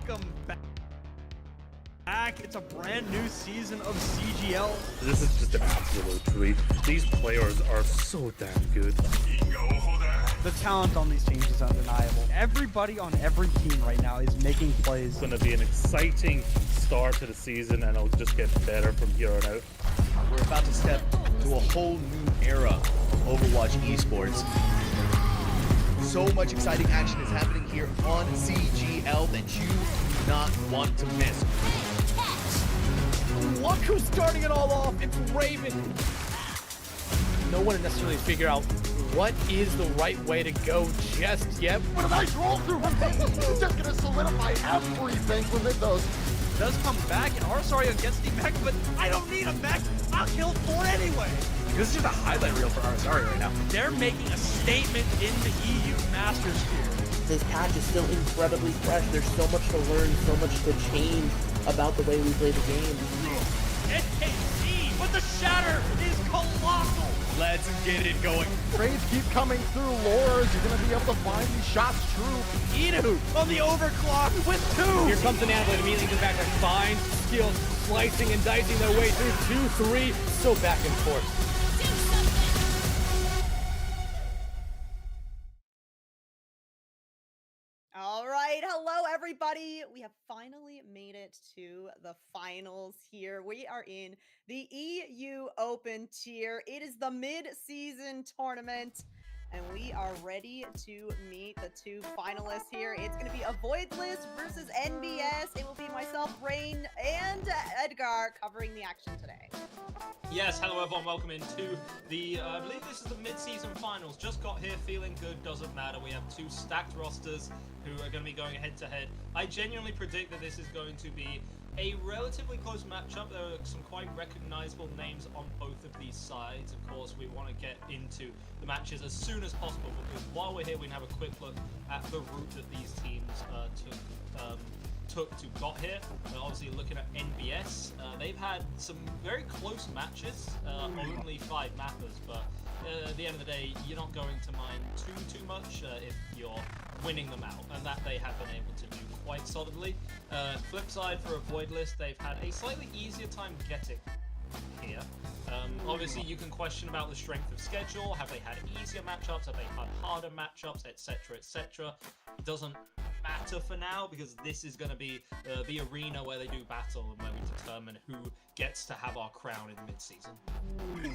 welcome back. It's a brand new season of CGL. This is just an absolute treat. These players are so damn good. The talent on these teams is undeniable. Everybody on every team right now is making plays. It's going to be an exciting start to the season, and it'll just get better from here on out. We're about to step to a whole new era of Overwatch esports. So much exciting action is happening here on CGL that you do not want to miss. Look who's starting it all off, it's Raven. No one necessarily figure out what is the right way to go just yet. What a nice roll through from He's just gonna solidify everything within those. Does come back, and Arsario gets the mech, but I don't need a mech. I'll kill 4 anyway. This is just a highlight reel for Arsario right now. They're making a statement in the EU Masters here. This patch is still incredibly fresh. There's so much to learn, so much to change about the way we play the game. NKC, but the shatter is colossal. Let's get it going. Trades keep coming through. Lores, you're gonna be able to find these shots true. Inu on the overclock with 2. Here comes an Anvil immediately comes back to find skills, slicing and dicing their way through 2-3, so back and forth. All right, hello everybody. We have finally made it to the finals here. We are in the EU Open tier. It is the mid-season tournament, and we are ready to meet the 2 finalists here. It's going to be a Voidless versus NBS. It will be myself, Rain, and Edgar covering the action today. Yes, hello everyone, welcome into the, I believe this is the mid-season finals. Just got here, feeling good, doesn't matter. We have 2 stacked rosters who are going to be going head-to-head. I genuinely predict that this is going to be a relatively close matchup. There are some quite recognizable names on both of these sides. Of course, we want to get into the matches as soon as possible, because while we're here, we can have a quick look at the route that these teams took to got here. Obviously looking at NBS, they've had some very close matches, only 5 mappers, but at the end of the day, you're not going to mind too much if you're winning them out, and that they have been able to do quite solidly. Flip side for a Voidless, they've had a slightly easier time getting here. Obviously, you can question about the strength of schedule. Have they had easier matchups? Have they had harder matchups, etc., etc.? It doesn't matter for now, because this is going to be the arena where they do battle and where we determine who gets to have our crown in mid-season.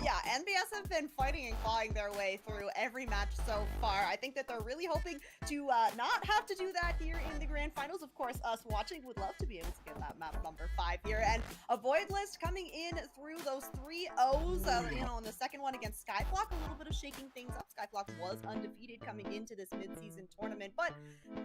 Yeah, NBS have been fighting and clawing their way through every match so far. I think that they're really hoping to not have to do that here in the grand finals. Of course, us watching would love to be able to get that map number 5 here. And a Voidless coming in through those 3 O's, in the second one against Skyblock, a little bit of shaking things up. Skyblock was undefeated coming into this mid-season tournament, but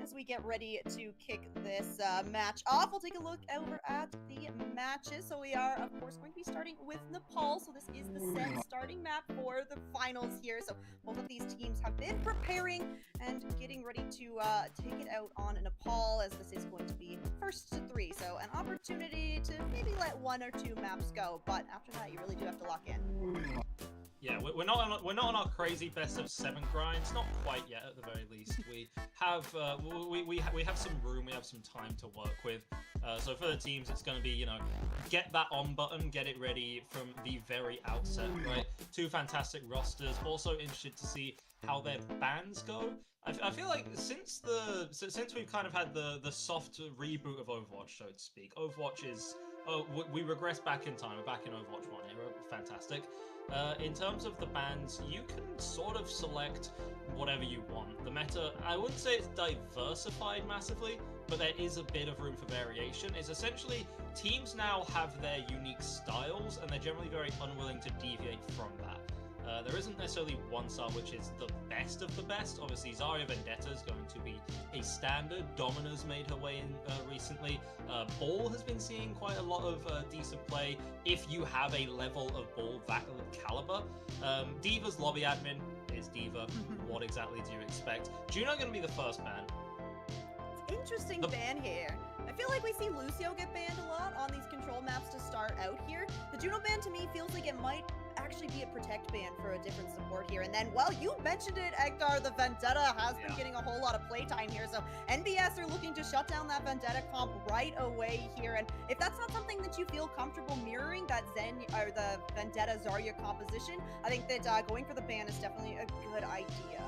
as we get ready to kick this match off, we'll take a look over at the matches. So we are, of course, going to be starting with Nepal. So this is the set starting map for the finals here. So both of these teams have been preparing and getting ready to take it out on Nepal, as this is going to be first to 3. So an opportunity to maybe let 1 or 2 maps go, but after that, you really do have to lock in. Yeah, we're not on our crazy best of 7 grinds, not quite yet. At the very least, we have we have some room, we have some time to work with. So for the teams, it's going to be, get that on button, get it ready from the very outset, right? 2 fantastic rosters. Also interested to see how their bans go. I feel like since we've kind of had the soft reboot of Overwatch, so to speak, Overwatch is we regress back in time. We're back in Overwatch 1 era. Fantastic. In terms of the bans, you can sort of select whatever you want. The meta, I wouldn't say it's diversified massively, but there is a bit of room for variation. It's essentially teams now have their unique styles, and they're generally very unwilling to deviate from that. There isn't necessarily one style which is the best of the best. Obviously, Zarya Vendetta is going to be a standard. Domina's made her way in recently. Ball has been seeing quite a lot of decent play if you have a level of Ball that caliber. D.Va's lobby admin is D.Va. What exactly do you expect? Juno going to be the first ban. Interesting ban here. I feel like we see Lucio get banned a lot on these control maps to start out here. The Juno ban to me feels like it might actually be a protect ban for a different support here. And then, well, you mentioned it, Ektar, the Vendetta has been getting a whole lot of playtime here. So NBS are looking to shut down that Vendetta comp right away here. And if that's not something that you feel comfortable mirroring, that or the Vendetta Zarya composition, I think that going for the ban is definitely a good idea.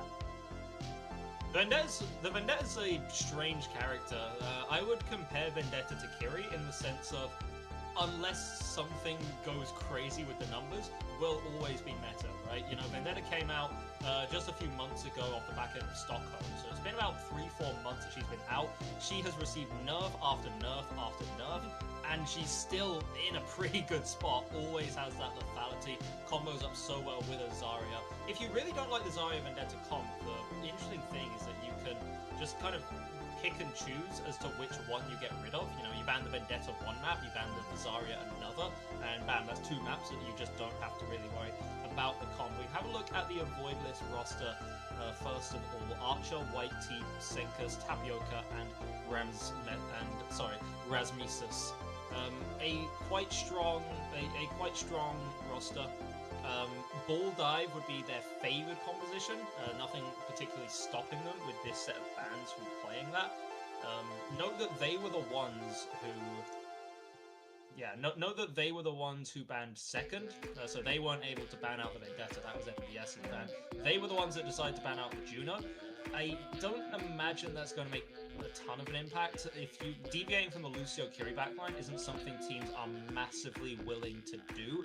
The Vendetta's a strange character. I would compare Vendetta to Kiri in the sense of, unless something goes crazy with the numbers, will always be meta, right? You know, Vendetta came out just a few months ago off the back end of Stockholm, so it's been about 3-4 months that she's been out. She has received nerf after nerf after nerf, and she's still in a pretty good spot, always has that lethality, combos up so well with a Zarya. If you really don't like the Zarya Vendetta comp, the interesting thing is that you can just kind of pick and choose as to which one you get rid of. You know, you ban the Vendetta one map, you ban the Zarya another, and bam, that's 2 maps that you just don't have to really worry about the comp. We have a look at the avoid list roster first of all. Archer, White Tea, Senkas, Tapioca, and Rasmisus. A quite strong roster. Ball Dive would be their favored composition. Nothing particularly stopping them with this set of bans from playing that. Note that they were the ones who... note that they were the ones who banned second, so they weren't able to ban out the Vendetta. That was NBS's ban. They were the ones that decided to ban out the Juno. I don't imagine that's going to make a ton of an impact. If you deviating from the Lucio Kiri backline isn't something teams are massively willing to do.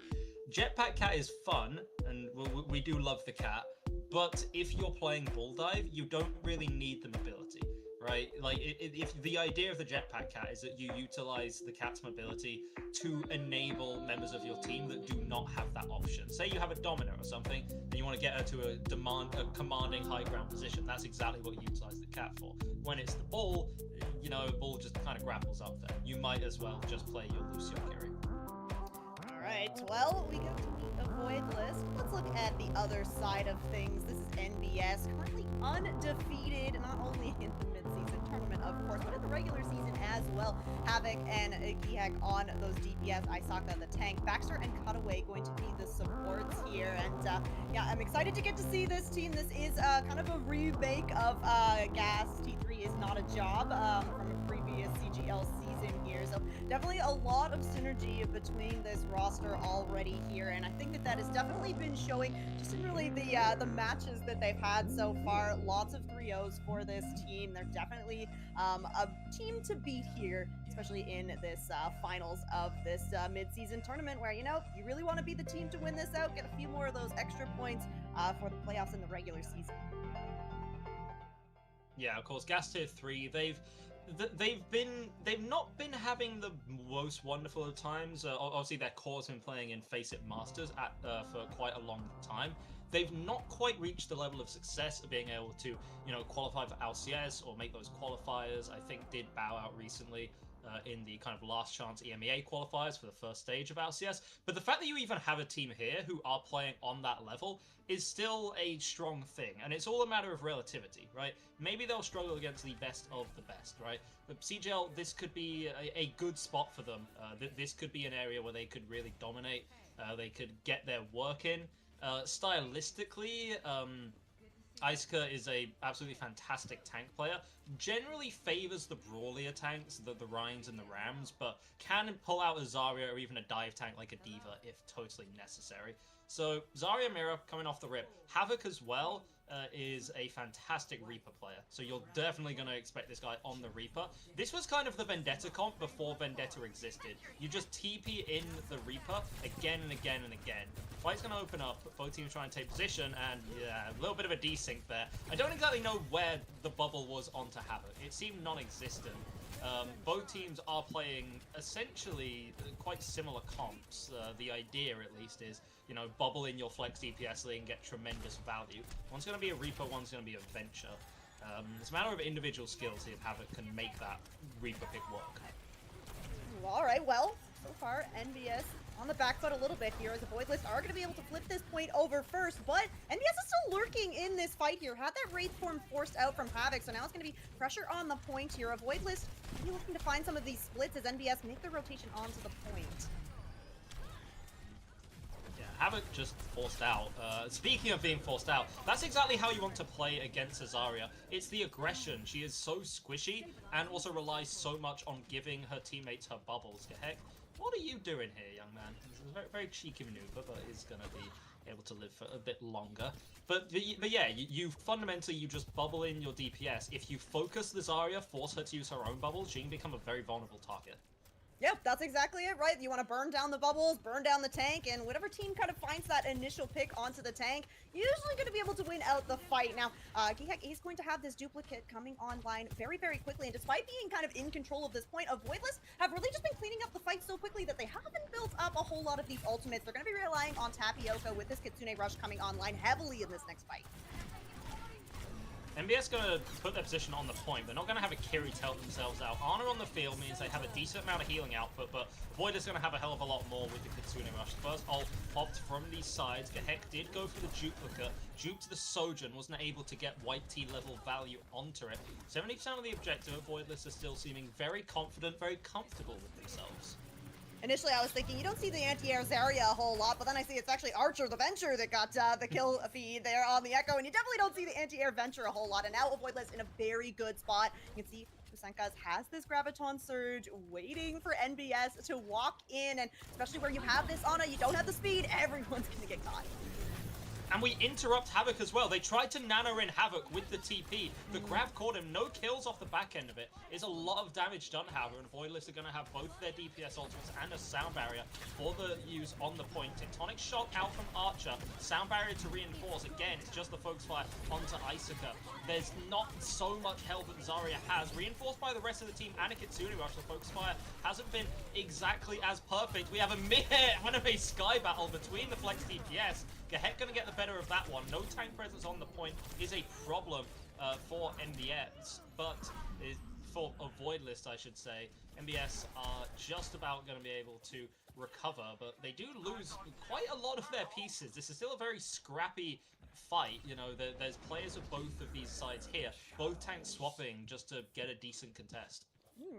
Jetpack Cat is fun, and we do love the cat, but if you're playing Bull Dive, you don't really need the mobility, right? Like, if the idea of the Jetpack Cat is that you utilize the cat's mobility to enable members of your team that do not have that option. Say you have a Domino or something, and you want to get her to a commanding high ground position. That's exactly what you utilize the cat for. When it's the Bull, you know, Bull just kind of grapples up there. You might as well just play your Lucio Kiri. Alright, well, we got to the avoid list. Let's look at the other side of things. This is NBS, currently undefeated, not only in the mid-season tournament, of course, but in the regular season as well. Havoc and Gihek on those DPS, Isaka the tank, Baxter and Cutaway going to be the supports here. And yeah, I'm excited to get to see this team. This is kind of a remake of Gas T3 is Not a Job from a previous CGL season here. So definitely a lot of synergy between this roster already here, and I think that that has definitely been showing just in really the matches that they've had so far. Lots of 3-0s for this team. They're definitely a team to beat here, especially in this finals of this mid-season tournament, where, you know, you really want to be the team to win this out, get a few more of those extra points for the playoffs in the regular season. Yeah, of course, Gas Tier 3, they've not been having the most wonderful of times. Obviously, their core's been playing in Face It Masters for quite a long time. They've not quite reached the level of success of being able to, you know, qualify for LCS or make those qualifiers. I think did bow out recently in the kind of last chance EMEA qualifiers for the first stage of LCS. But the fact that you even have a team here who are playing on that level is still a strong thing. And it's all a matter of relativity, right? Maybe they'll struggle against the best of the best, right? But CGL, this could be a good spot for them. This could be an area where they could really dominate. They could get their work in. Stylistically, Isuka is a absolutely fantastic tank player. Generally favors the brawlier tanks, the Rhines and the Rams, but can pull out a Zarya or even a dive tank like a Diva if totally necessary. So Zarya Mira coming off the rip. Havoc as well is a fantastic Reaper player. So you're definitely going to expect this guy on the Reaper. This was kind of the Vendetta comp before Vendetta existed. You just TP in the Reaper again and again and again. Fight's going to open up, both teams trying to take position, and yeah, a little bit of a desync there. I don't exactly know where the bubble was onto Havoc. It seemed non-existent. Both teams are playing essentially quite similar comps. The idea, at least, is, you know, bubble in your flex DPS lane, get tremendous value. One's going to be a Reaper, one's going to be a Venture. It's a matter of individual skills, see if Havoc can make that Reaper pick work. Alright, well, so far, NBS on the back foot a little bit here, as the Void List are going to be able to flip this point over first, but NBS is still lurking in this fight here. Had that Wraith form forced out from Havoc, so now it's going to be pressure on the point here. A Void List really looking to find some of these splits as NBS make their rotation onto the point. Yeah, Havoc just forced out. Speaking of being forced out, that's exactly how you want to play against Azaria. It's the aggression. She is so squishy and also relies so much on giving her teammates her bubbles. Heck, what are you doing here, young man? This is a very, very cheeky maneuver, but is going to be able to live for a bit longer. But yeah, you fundamentally, you just bubble in your DPS. If you focus the Zarya, force her to use her own bubbles, she can become a very vulnerable target. Yep, that's exactly it, right? You want to burn down the bubbles, burn down the tank, and whatever team kind of finds that initial pick onto the tank, usually going to be able to win out the fight. Now, he's going to have this duplicate coming online very, very quickly, and despite being kind of in control of this point, Voidless have really just been cleaning up the fight so quickly that they haven't built up a whole lot of these ultimates. They're going to be relying on Tapioca with this Kitsune Rush coming online heavily in this next fight. NBS gonna put their position on the point. They're not gonna have a Kiri telt themselves out. Honor on the field means they have a decent amount of healing output, but Void is gonna have a hell of a lot more with the Kitsune Rush. First ult popped from these sides. Gehek did go for the duplicate. Duped the Sojourn, wasn't able to get white T level value onto it. 70% of the objective, Voidless are still seeming very confident, very comfortable with themselves. Initially, I was thinking, you don't see the anti-air Zarya a whole lot, but then I see it's actually Archer the Venture that got the kill feed there on the Echo, and you definitely don't see the anti-air Venture a whole lot, and now Voidless in a very good spot. You can see Pusenkas has this Graviton Surge waiting for NBS to walk in, and especially where you have this Ana, you don't have the speed, everyone's gonna get caught. And we interrupt Havoc as well. They tried to nano in Havoc with the TP. The grab caught him. No kills off the back end of it. It's a lot of damage done, however, and Voidless are going to have both their DPS ultimates and a sound barrier for the use on the point. Tectonic shot out from Archer. Sound barrier to reinforce. Again, it's just the focus fire onto Isuka. There's not so much health that Zarya has. Reinforced by the rest of the team and a Kitsune Rush. The focus fire hasn't been exactly as perfect. We have a mid-air anime sky battle between the flex DPS. Gehek gonna get the better of that one. No tank presence on the point is a problem for NBS, but for a Voidless, I should say. NBS are just about going to be able to recover, but they do lose quite a lot of their pieces. This is still a very scrappy fight. You know, there's players of both of these sides here, both tanks swapping just to get a decent contest.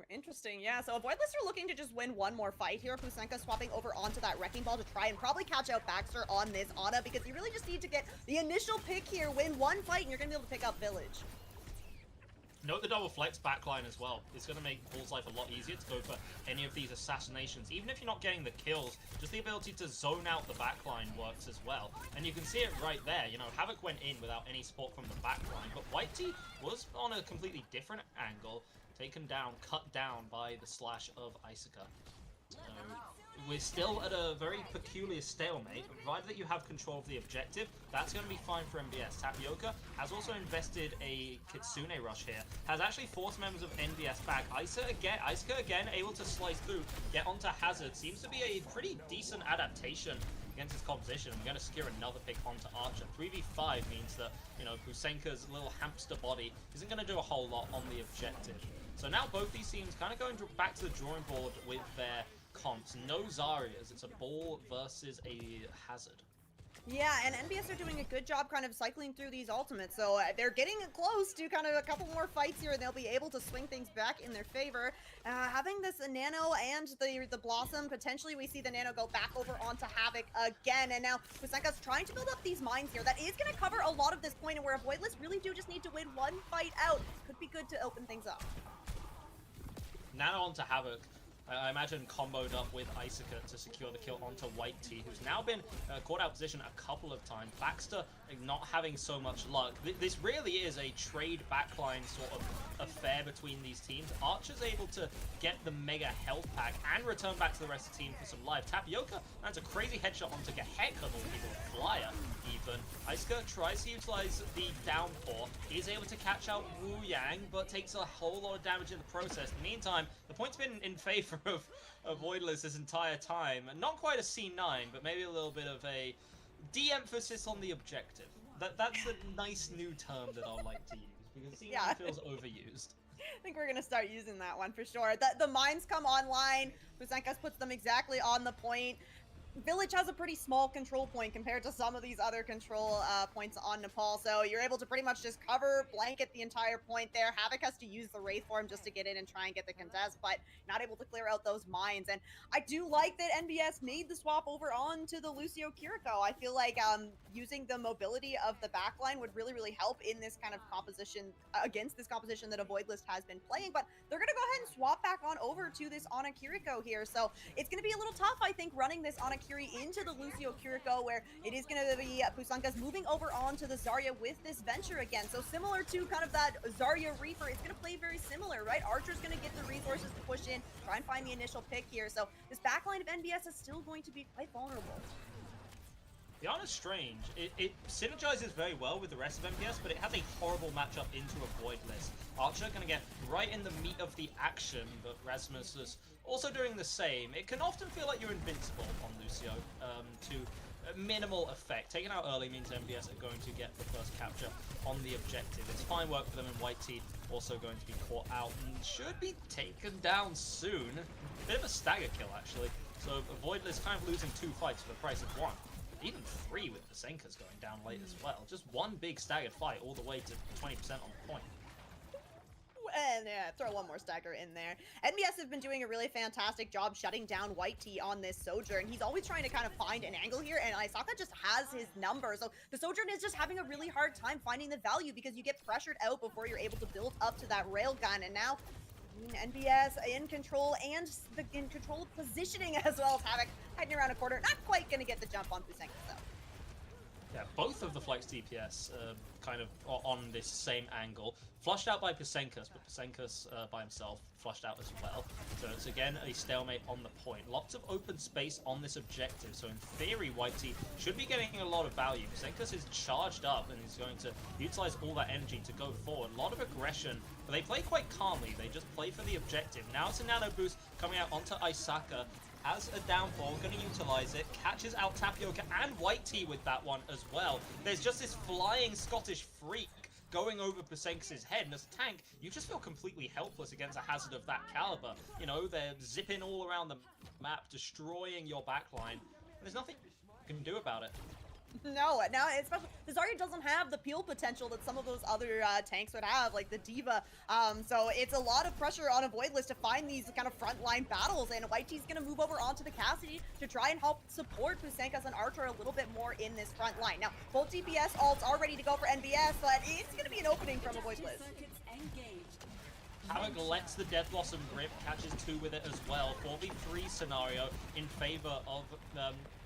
Interesting, yeah. So Voidless are looking to just win one more fight here. Pusenka swapping over onto that Wrecking Ball to try and probably catch out Baxter on this Ana, because you really just need to get the initial pick here, win one fight, and you're going to be able to pick up Village. Note the double flex backline as well. It's going to make Bull's life a lot easier to go for any of these assassinations. Even if you're not getting the kills, just the ability to zone out the backline works as well. And you can see it right there. You know, Havoc went in without any support from the backline, but Whitey was on a completely different angle, taken down, cut down by the slash of Isuka. So we're still at a very peculiar stalemate. Provided that you have control of the objective, that's going to be fine for NBS. Tapioca has also invested a Kitsune Rush here, has actually forced members of NBS back. Isuka again able to slice through, get onto Hazard. Seems to be a pretty decent adaptation against his composition. We're going to secure another pick onto Archer. 3v5 means that, you know, Pusenka's little hamster body isn't going to do a whole lot on the objective. So now both these teams kind of going back to the drawing board with their comps. No Zaryas. It's a Ball versus a Hazard. Yeah, and NBS are doing a good job kind of cycling through these ultimates, so they're getting close to kind of a couple more fights here, and they'll be able to swing things back in their favor. Having this Nano and the Blossom, potentially we see the Nano go back over onto Havoc again, and now Pusenka's trying to build up these mines here. That is going to cover a lot of this point, and where Voidless really do just need to win one fight out. Could be good to open things up. Nano onto Havoc. I imagine comboed up with Isuka to secure the kill onto White T, who's now been caught out position a couple of times. Baxter not having so much luck. This really is a trade backline sort of affair between these teams. Archer's able to get the mega health pack and return back to the rest of the team for some life. Tapioca lands a crazy headshot onto Gehek of all people, a flyer even. Isuka tries to utilize the downpour. He's able to catch out Wu Yang, but takes a whole lot of damage in the process. In the meantime, the point's been in favor of Voidless this entire time. Not quite a C9, but maybe a little bit of a de-emphasis on the objective. That's a nice new term that I like to use, because C9 feels overused. I think we're going to start using that one for sure. The mines come online. Pusenkas puts them exactly on the point. Village has a pretty small control point compared to some of these other control points on Nepal, so you're able to pretty much just cover, blanket the entire point there. Havoc has to use the Wraith Form just to get in and try and get the contest, but not able to clear out those mines. And I do like that NBS made the swap over onto the Lucio Kiriko. I feel like using the mobility of the backline would really, really help in this kind of composition, against this composition that Avoid List has been playing, but they're going to go ahead and swap back on over to this Ana Kiriko here, so it's going to be a little tough, I think, running this Ana Kiri into the Lucio Kiriko, where it is going to be Pusankas moving over onto the Zarya with this Venture again. So similar to kind of that Zarya Reaper, it's going to play very similar, right? Archer's going to get the resources to push in, try and find the initial pick here. So this backline of NBS is still going to be quite vulnerable. The Ana's strange. It synergizes very well with the rest of MBS, but it has a horrible matchup into a Void List. Archer going to get right in the meat of the action, but Rasmus is also doing the same. It can often feel like you're invincible on Lucio to minimal effect. Taken out early means MBS are going to get the first capture on the objective. It's fine work for them, and White Tea also going to be caught out and should be taken down soon. Bit of a stagger kill, actually. So Void List kind of losing 2 fights for the price of 1. Even 3 with the Senkas going down late as well. Just one big staggered fight all the way to 20% on the point. And yeah, throw one more stagger in there. NBS have been doing a really fantastic job shutting down White Tea on this Sojourn. He's always trying to kind of find an angle here, and Isaka just has his number. So the Sojourn is just having a really hard time finding the value because you get pressured out before you're able to build up to that railgun. And now NBS in control and in control positioning as well as Havoc hiding around a corner. Not quite going to get the jump on Pusenka though. Yeah, both of the Flex DPS kind of on this same angle. Flushed out by Pusenkas, but Pusenkas by himself flushed out as well. So it's again a stalemate on the point. Lots of open space on this objective, so in theory White Tea should be getting a lot of value. Pusenkas is charged up and is going to utilize all that energy to go forward. A lot of aggression, but they play quite calmly. They just play for the objective. Now it's a nano boost coming out onto Isaka. Has a downfall, going to utilize it, catches out Tapioca and White Tea with that one as well. There's just this flying Scottish freak going over Pusenkas' head, and as a tank, you just feel completely helpless against a hazard of that caliber. You know, they're zipping all around the map, destroying your backline. There's nothing you can do about it. No, now especially the Zarya doesn't have the peel potential that some of those other tanks would have, like the Diva. So it's a lot of pressure on a Void List to find these kind of frontline battles, and White Tea's gonna move over onto the Cassidy to try and help support Pusenkas and Archer a little bit more in this front line. Now, both DPS ults are ready to go for NBS, but it's gonna be an opening from a Void List. Havoc lets the Death Blossom grip, catches 2 with it as well. 4v3 scenario in favor of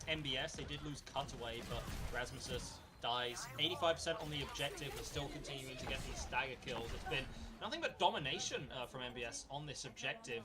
NBS. They did lose Cutaway, but Rasmusus dies. 85% on the objective, but still continuing to get these stagger kills. It's been nothing but domination from NBS on this objective.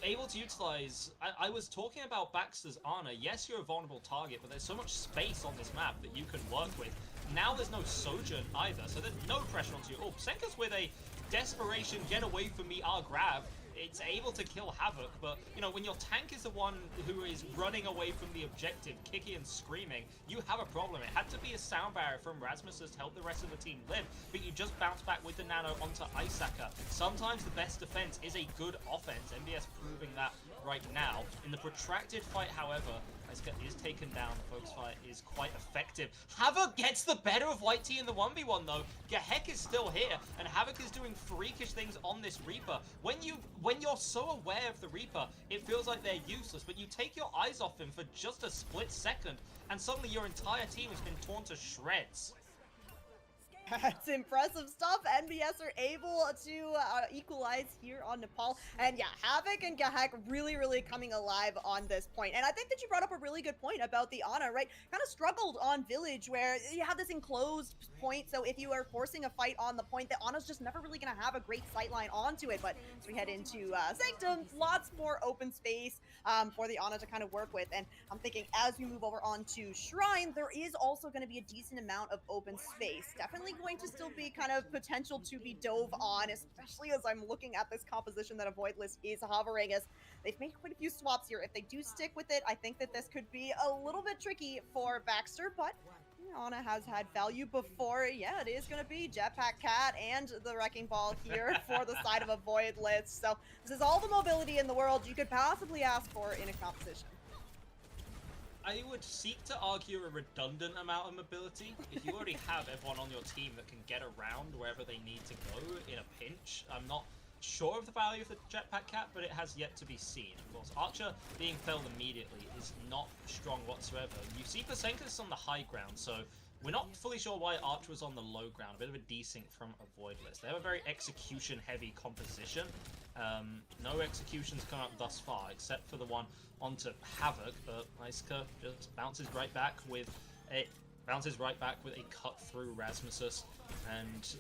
Able to utilize... I was talking about Baxter's Ana. Yes, you're a vulnerable target, but there's so much space on this map that you can work with. Now there's no Sojourn either, so there's no pressure onto you. Oh, Senka's with a desperation, get away from me, I'll grab. It's able to kill Havoc, but, you know, when your tank is the one who is running away from the objective, kicking and screaming, you have a problem. It had to be a sound barrier from Rasmusus to help the rest of the team live, but you just bounce back with the nano onto Isaka. Sometimes the best defense is a good offense. NBS proving that right now. In the protracted fight, however, Isaka is taken down. The Folks fight is quite effective. Havoc gets the better of White Tea in the 1v1 though. Gehek is still here, and Havoc is doing freakish things on this Reaper. When you're so aware of the Reaper, it feels like they're useless, but you take your eyes off him for just a split second, and suddenly your entire team has been torn to shreds. That's impressive stuff. NBS are able to equalize here on Nepal. And yeah, Havoc and Gehek really, really coming alive on this point. And I think that you brought up a really good point about the Ana, right? Kind of struggled on Village where you have this enclosed point. So if you are forcing a fight on the point, the Ana's just never really going to have a great sightline onto it. But as we head into Sanctum, lots more open space for the Ana to kind of work with. And I'm thinking as we move over onto Shrine, there is also going to be a decent amount of open space. Definitely going to still be kind of potential to be dove on, especially as I'm looking at this composition that a Void List is hovering, as they've made quite a few swaps here. If they do stick with it, I think that this could be a little bit tricky for Baxter, but Ana has had value before. Yeah, it is going to be Jetpack Cat and the Wrecking Ball here for the side of a Void List. So this is all the mobility in the world you could possibly ask for in a composition. I would seek to argue a redundant amount of mobility. If you already have everyone on your team that can get around wherever they need to go in a pinch, I'm not sure of the value of the jetpack cat, but it has yet to be seen. Of course, Archer being felled immediately is not strong whatsoever. You see Pasenka's on the high ground, so we're not fully sure why Archer was on the low ground. A bit of a desync from Avoidless. They have a very execution-heavy composition. No executions come out thus far, except for the one onto Havoc, but Isuka just bounces right back with a cut through Rasmusus, and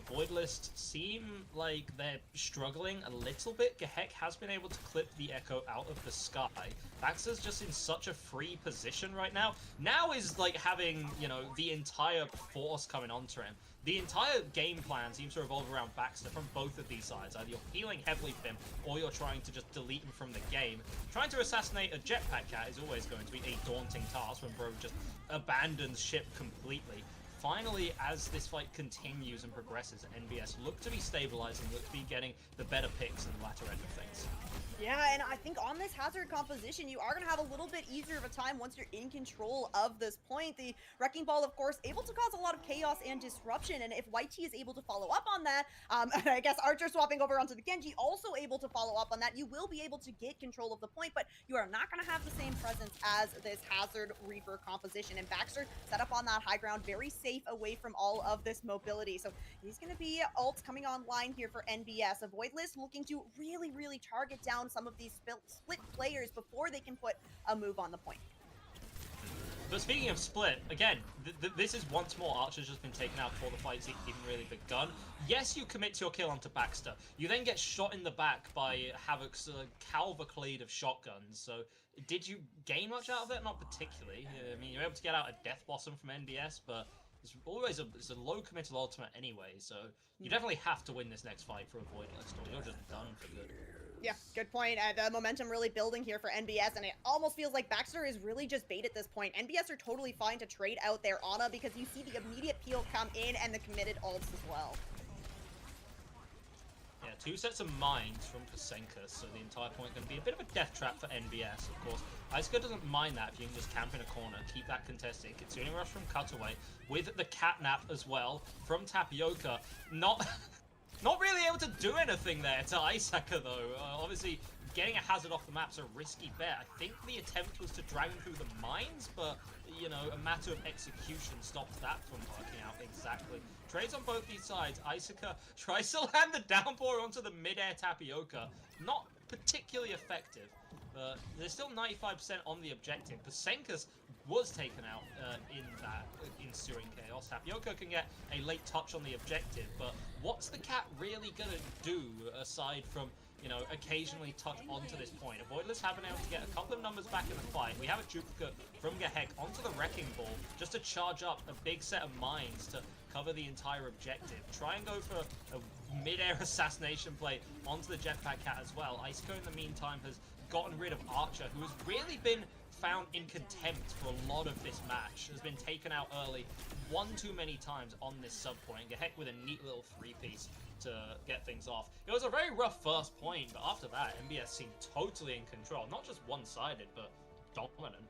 Voidlist seem like they're struggling a little bit. Gehek has been able to clip the Echo out of the sky. Baxter's just in such a free position right now. Now is like having, you know, the entire force coming onto him. The entire game plan seems to revolve around Baxter from both of these sides. Either you're healing heavily for him, or you're trying to just delete him from the game. Trying to assassinate a jetpack cat is always going to be a daunting task when Bro just abandons ship completely. Finally, as this fight continues and progresses, NBS look to be stabilizing, look to be getting the better picks in the latter end of things. Yeah, and I think on this hazard composition, you are going to have a little bit easier of a time once you're in control of this point. The Wrecking Ball, of course, able to cause a lot of chaos and disruption, and if YT is able to follow up on that, I guess Archer swapping over onto the Genji, also able to follow up on that, you will be able to get control of the point, but you are not going to have the same presence as this Hazard Reaper composition, and Baxter set up on that high ground, very safe away from all of this mobility, so he's going to be ults coming online here for NBS. Avoidless looking to really target down some of these split players before they can put a move on the point. But speaking of split, again, this is once more Archer's just been taken out before the fight's even really begun. Yes, you commit to your kill onto Baxter. You then get shot in the back by Havoc's cavalcade of shotguns. So did you gain much out of that? Not particularly. I mean, you're able to get out a Death Blossom from NBS, but it's always it's a low committal ultimate anyway. So you definitely have to win this next fight for Avoidless, or you're just done for good. Yeah, good point. The momentum really building here for NBS, and it almost feels like Baxter is really just bait at this point. NBS are totally fine to trade out their Ana because you see the immediate peel come in and the committed ults as well. Yeah, 2 sets of mines from Pasenka, so the entire point can be a bit of a death trap for NBS, of course. Isuka doesn't mind that if you can just camp in a corner, keep that contested. Kitsune Rush from Cutaway, with the catnap as well from Tapioca. Not really able to do anything there to Isaka, though. Obviously, getting a hazard off the map's a risky bet. I think the attempt was to drag him through the mines, but, you know, a matter of execution stops that from working out exactly. Trades on both these sides. Isaka tries to land the downpour onto the mid-air Tapioca. Not particularly effective, but there's still 95% on the objective. Pasenka's was taken out in that ensuing chaos. Tapioca can get a late touch on the objective, but what's the cat really gonna do aside from, you know, occasionally touch onto this point? Avoidless have been able to get a couple of numbers back in the fight. We have a duplicate from Gehek onto the Wrecking Ball just to charge up a big set of mines to cover the entire objective. Try and go for a mid-air assassination play onto the jetpack cat as well. Isuka in the meantime has gotten rid of Archer, who has really been found in contempt for a lot of this match, has been taken out early one too many times on this sub point. Gehek with a neat little 3-piece to get things off. It was a very rough first point, but after that, NBS seemed totally in control. Not just one-sided, but dominant.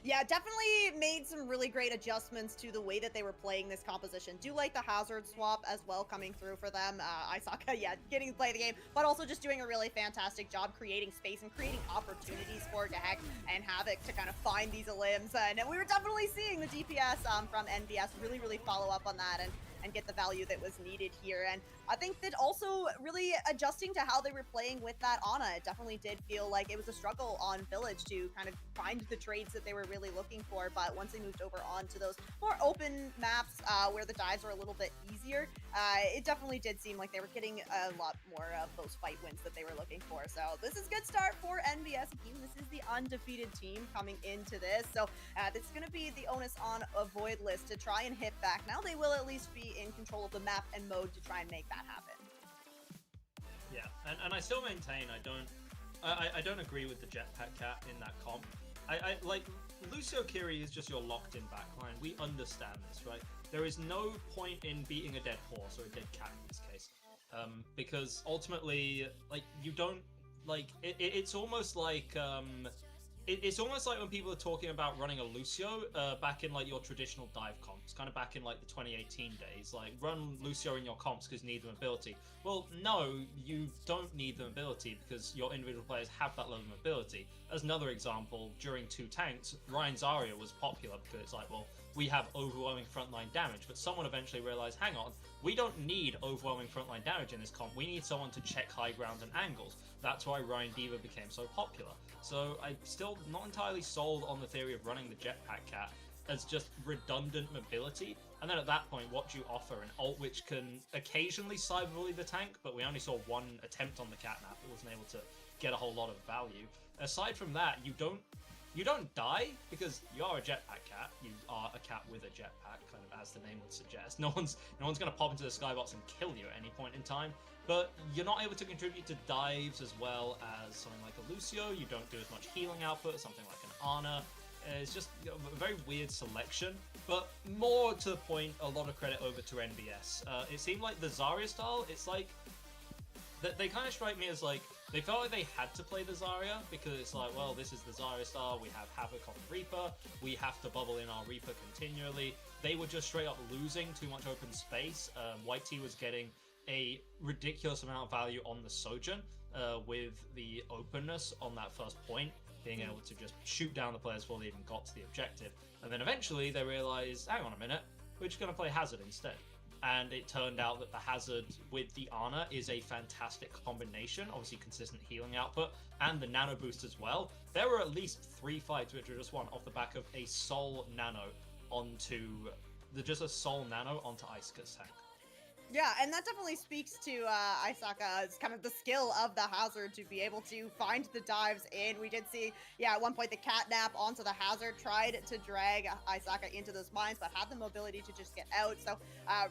Yeah, definitely made some really great adjustments to the way that they were playing this composition. Do like the hazard swap as well coming through for them. Isaka, yeah, getting to play the game, but also just doing a really fantastic job creating space and creating opportunities for Gehek and Havoc to kind of find these limbs. And we were definitely seeing the DPS from NBS really follow up on that and get the value that was needed here. And I think that also really adjusting to how they were playing with that Ana, it definitely did feel like it was a struggle on Village to kind of find the trades that they were really looking for. But once they moved over onto those more open maps where the dives were a little bit easier, it definitely did seem like they were getting a lot more of those fight wins that they were looking for. So this is a good start for NBS team. This is the undefeated team coming into this. So this is going to be the onus on Avoidless to try and hit back. Now they will at least be in control of the map and mode to try and make that happen. Yeah, and I still maintain I don't agree with the jetpack cat in that comp. I like Lucio Kiri is just your locked in backline. We understand this, right? There is no point in beating a dead horse or a dead cat in this case. Because ultimately, like, you don't, like, it's almost like it's almost like when people are talking about running a Lucio back in like your traditional dive comps, kind of back in like the 2018 days, like run Lucio in your comps because you need the mobility. Well, no, you don't need the mobility because your individual players have that level of mobility. As another example, during 2 tanks, Ryan Zarya was popular because it's like, well, we have overwhelming frontline damage, but someone eventually realized, hang on, we don't need overwhelming frontline damage in this comp. We need someone to check high ground and angles. That's why Ryan Diva became so popular. So I'm still not entirely sold on the theory of running the Jetpack Cat as just redundant mobility. And then at that point, what you offer an ult which can occasionally cyberbully the tank, but we only saw one attempt on the catnap. It wasn't able to get a whole lot of value. Aside from that, you don't die because you are a jetpack cat. You are a cat with a jetpack, kind of as the name would suggest. No one's going to pop into the skybox and kill you at any point in time. But you're not able to contribute to dives as well as something like a Lucio. You don't do as much healing output as something like an Ana. It's just a very weird selection. But more to the point, a lot of credit over to NBS. It seemed like the Zarya style, it's like they kind of strike me as like they felt like they had to play the Zarya because it's like, well, this is the Zarya style. We have Havoc on the Reaper. We have to bubble in our Reaper continually. They were just straight up losing too much open space. White T was getting a ridiculous amount of value on the Sojourn with the openness on that first point, being able to just shoot down the players before they even got to the objective. And then eventually they realized, hang on a minute, we're just going to play Hazard instead. And it turned out that the Hazard with the Ana is a fantastic combination, obviously consistent healing output, and the Nano boost as well. There were at least 3 fights which were just won off the back of a Soul Nano onto Isuka's tank. Yeah, and that definitely speaks to Isaka's kind of the skill of the Hazard to be able to find the dives in. We did see, at one point the catnap onto the Hazard tried to drag Isaka into those mines, but had the mobility to just get out. So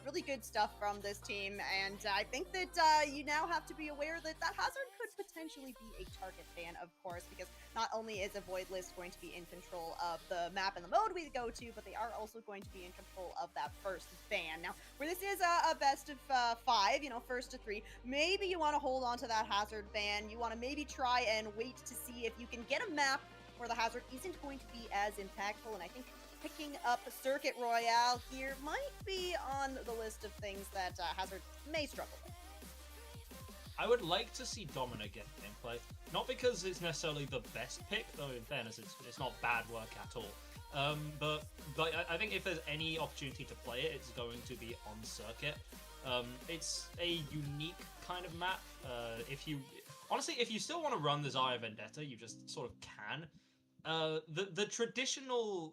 really good stuff from this team. And I think that you now have to be aware that that Hazard could potentially be a target ban, of course, because not only is a Void List going to be in control of the map and the mode we go to, but they are also going to be in control of that first ban. Now, where this is a best of 5, first to 3, maybe you want to hold on to that Hazard ban. You want to maybe try and wait to see if you can get a map where the Hazard isn't going to be as impactful, and I think picking up Circuit Royale here might be on the list of things that Hazard may struggle with. I would like to see Domina get gameplay, not because it's necessarily the best pick, though in fairness it's not bad work at all. But I think if there's any opportunity to play it, it's going to be on Circuit. It's a unique kind of map. If you still want to run the Zarya Vendetta, you just sort of can. The traditional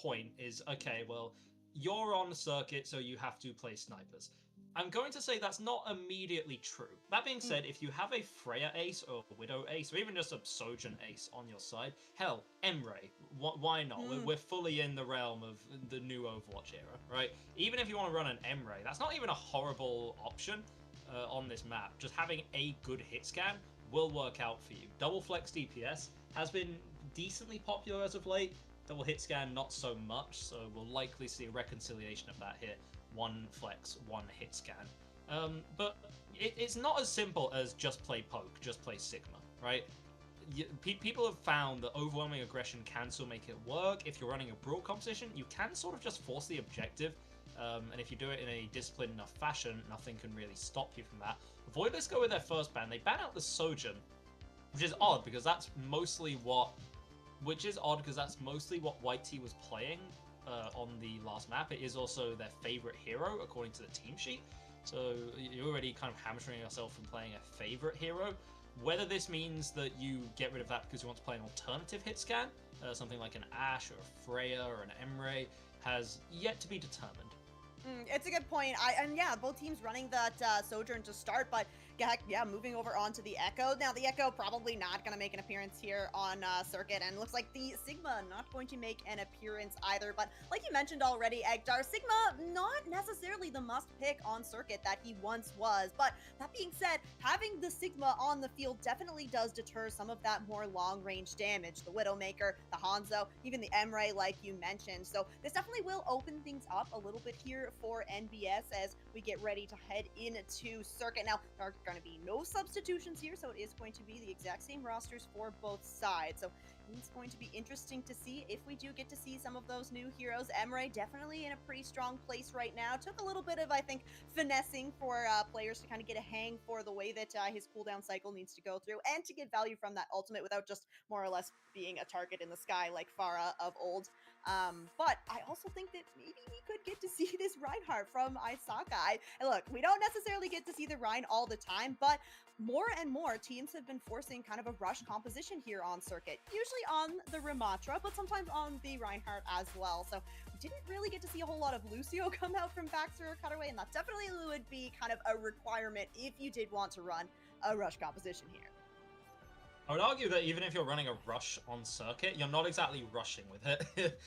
point is, okay, well, you're on Circuit, so you have to play snipers. I'm going to say that's not immediately true. That being said, if you have a Freya ace or a Widow ace, or even just a Sojourn ace on your side, hell, Emre, why not? We're fully in the realm of the new Overwatch era, right? Even if you want to run an Emre, that's not even a horrible option on this map. Just having a good hit scan will work out for you. Double flex DPS has been decently popular as of late. Double hit scan, not so much, so we'll likely see a reconciliation of that here. 1 flex, 1 hit scan. But it's not as simple as just play poke, just play Sigma, right? People have found that overwhelming aggression can still make it work. If you're running a brawl composition, you can sort of just force the objective, and if you do it in a disciplined enough fashion, nothing can really stop you from that. Voidless go with their first ban. They ban out the Sojourn, which is odd because that's mostly what White T was playing on the last map. It is also their favorite hero according to the team sheet, so you're already kind of hamstringing yourself from playing a favorite hero. Whether this means that you get rid of that because you want to play an alternative hit scan, something like an Ashe or a Freya or an Emre, has yet to be determined. It's a good point. Both teams running that Sojourn to start, but moving over onto the Echo. Now, the Echo probably not going to make an appearance here on Circuit, and looks like the Sigma not going to make an appearance either. But like you mentioned already, Egdar, Sigma not necessarily the must pick on Circuit that he once was. But that being said, having the Sigma on the field definitely does deter some of that more long-range damage. The Widowmaker, the Hanzo, even the Emre, like you mentioned. So this definitely will open things up a little bit here for NBS as we get ready to head into Circuit. Now, there are going to be no substitutions here, so it is going to be the exact same rosters for both sides. So It's going to be interesting to see if we do get to see some of those new heroes. Emre definitely in a pretty strong place right now. Took a little bit of, I think, finessing for players to kind of get a hang for the way that his cooldown cycle needs to go through and to get value from that ultimate without just more or less being a target in the sky like Pharah of old. But I also think that maybe we could get to see this Reinhardt from Isaka. And look, we don't necessarily get to see the Rein all the time, but more and more teams have been forcing kind of a rush composition here on circuit, usually on the Ramatra, but sometimes on the Reinhardt as well. So we didn't really get to see a whole lot of Lucio come out from Baxter or Cutaway, and that definitely would be kind of a requirement if you did want to run a rush composition here. I would argue that even if you're running a rush on circuit, you're not exactly rushing with it.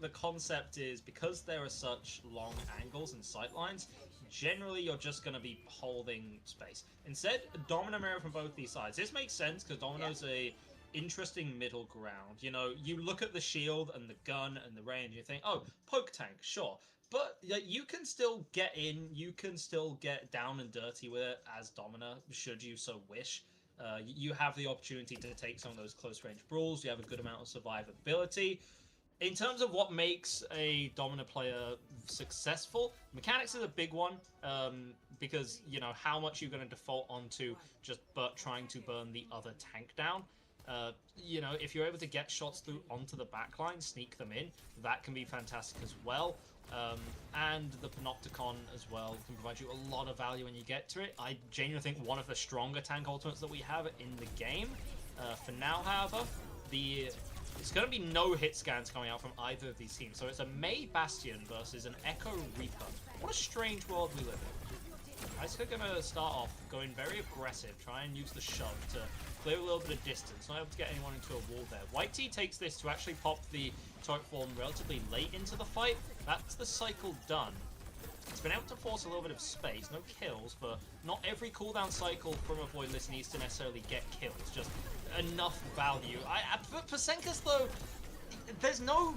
The concept is, because there are such long angles and sight lines, generally you're just going to be holding space. Instead, Domino mirror from both these sides. This makes sense because Domino's a interesting middle ground. You know, you look at the shield and the gun and the range, you think, oh, poke tank, sure. But you can still get in, you can still get down and dirty with it as Domino, should you so wish. You have the opportunity to take some of those close-range brawls. You have a good amount of survivability. In terms of what makes a Domino player successful, mechanics is a big one, because, you know, how much you're going to default onto just trying to burn the other tank down. You know, if you're able to get shots through onto the backline, sneak them in, that can be fantastic as well. And the Panopticon as well can provide you a lot of value when you get to it. I genuinely think one of the stronger tank ultimates that we have in the game. For now, however, it's going to be no hit scans coming out from either of these teams. So it's a Mei Bastion versus an Echo Reaper. What a strange world we live in. Isaac are going to start off going very aggressive, try and use the shove to clear a little bit of distance, not able to get anyone into a wall there. White T takes this to actually pop the turret form relatively late into the fight. That's the cycle done. It's been able to force a little bit of space, no kills, but not every cooldown cycle from a Voidless needs to necessarily get kills, just enough value. For Senkus though, there's no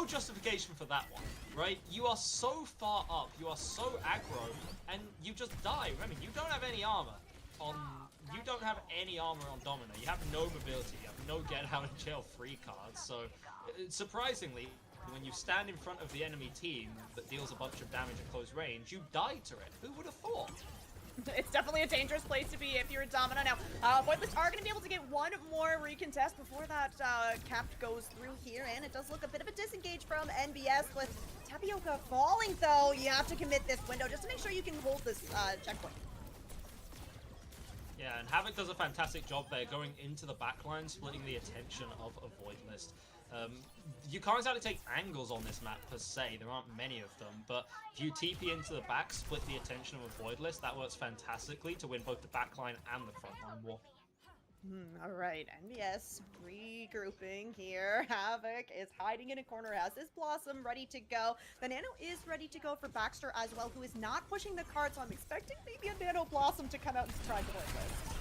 justification for that one, right? You are so far up, you are so aggro, and you just die. Remember, you don't have any armor on Domino. You have no mobility, you have no get out of jail free cards, so surprisingly, when you stand in front of the enemy team that deals a bunch of damage at close range, you die to it. Who would have thought? It's definitely a dangerous place to be if you're a Domino. Now, Voidless are going to be able to get one more recontest before that cap goes through here, and it does look a bit of a disengage from NBS, with Tapioca falling, though. You have to commit this window just to make sure you can hold this checkpoint. Yeah, and Havoc does a fantastic job there, going into the backline, splitting the attention of a Voidless. You can't exactly take angles on this map per se, there aren't many of them, but if you TP into the back, split the attention of a Voidless, that works fantastically to win both the backline and the frontline war. Alright, NBS regrouping here. Havoc is hiding in a corner, has his Blossom ready to go. The Nano is ready to go for Baxter as well, who is not pushing the card, so I'm expecting maybe a Nano Blossom to come out and try to win this.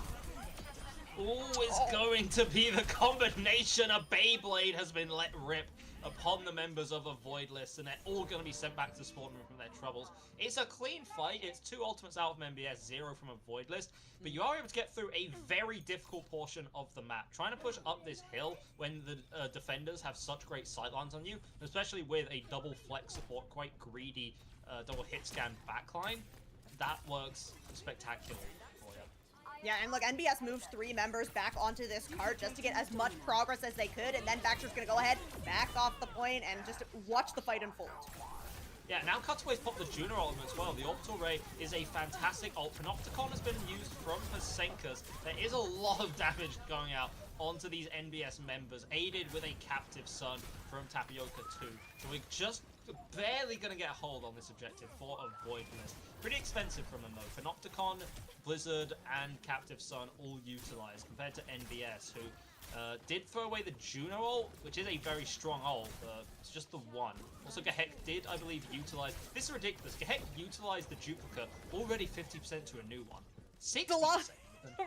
Always going to be the combination. A Beyblade has been let rip upon the members of a Voidless, and they're all going to be sent back to spawn room from their troubles. It's a clean fight. It's 2 ultimates out from MBS, 0 from a Voidless, but you are able to get through a very difficult portion of the map. Trying to push up this hill when the defenders have such great sightlines on you, especially with a double flex support, quite greedy double hit scan backline, that works spectacularly. Yeah, and look, NBS moves 3 members back onto this cart just to get as much progress as they could, and then Baxter's gonna go ahead, back off the point, and just watch the fight unfold. Yeah, now Cutaways pop the Junior ultimate as well. The Orbital Ray is a fantastic ult. Panopticon has been used from Pasenkas. There is a lot of damage going out onto these NBS members, aided with a Captive Sun from Tapioca 2. So we're just barely going to get a hold on this objective for a Voidless. Pretty expensive from them though. Panopticon, Blizzard, and Captive Sun all utilized compared to NBS, who did throw away the Juno ult, which is a very strong ult, it's just the one. Also, Gehek did, I believe, utilize... This is ridiculous. Gehek utilized the duplicate, already 50% to a new one. 60%!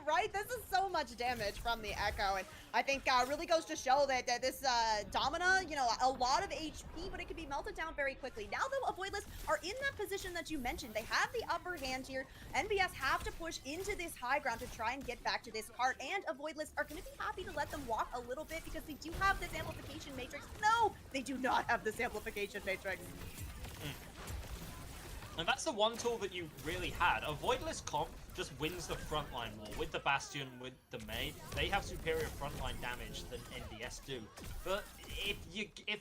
Right? This is so much damage from the Echo, and I think really goes to show that, this Domina, you know, a lot of HP, but it can be melted down very quickly. Now, though, Avoidless are in that position that you mentioned. They have the upper hand here. NBS have to push into this high ground to try and get back to this cart, and Avoidless are going to be happy to let them walk a little bit because they do have this amplification matrix. No, they do not have this amplification matrix. And that's the one tool that you really had. A Voidless comp just wins the frontline war. With the Bastion, with the May, they have superior frontline damage than NBS do. But if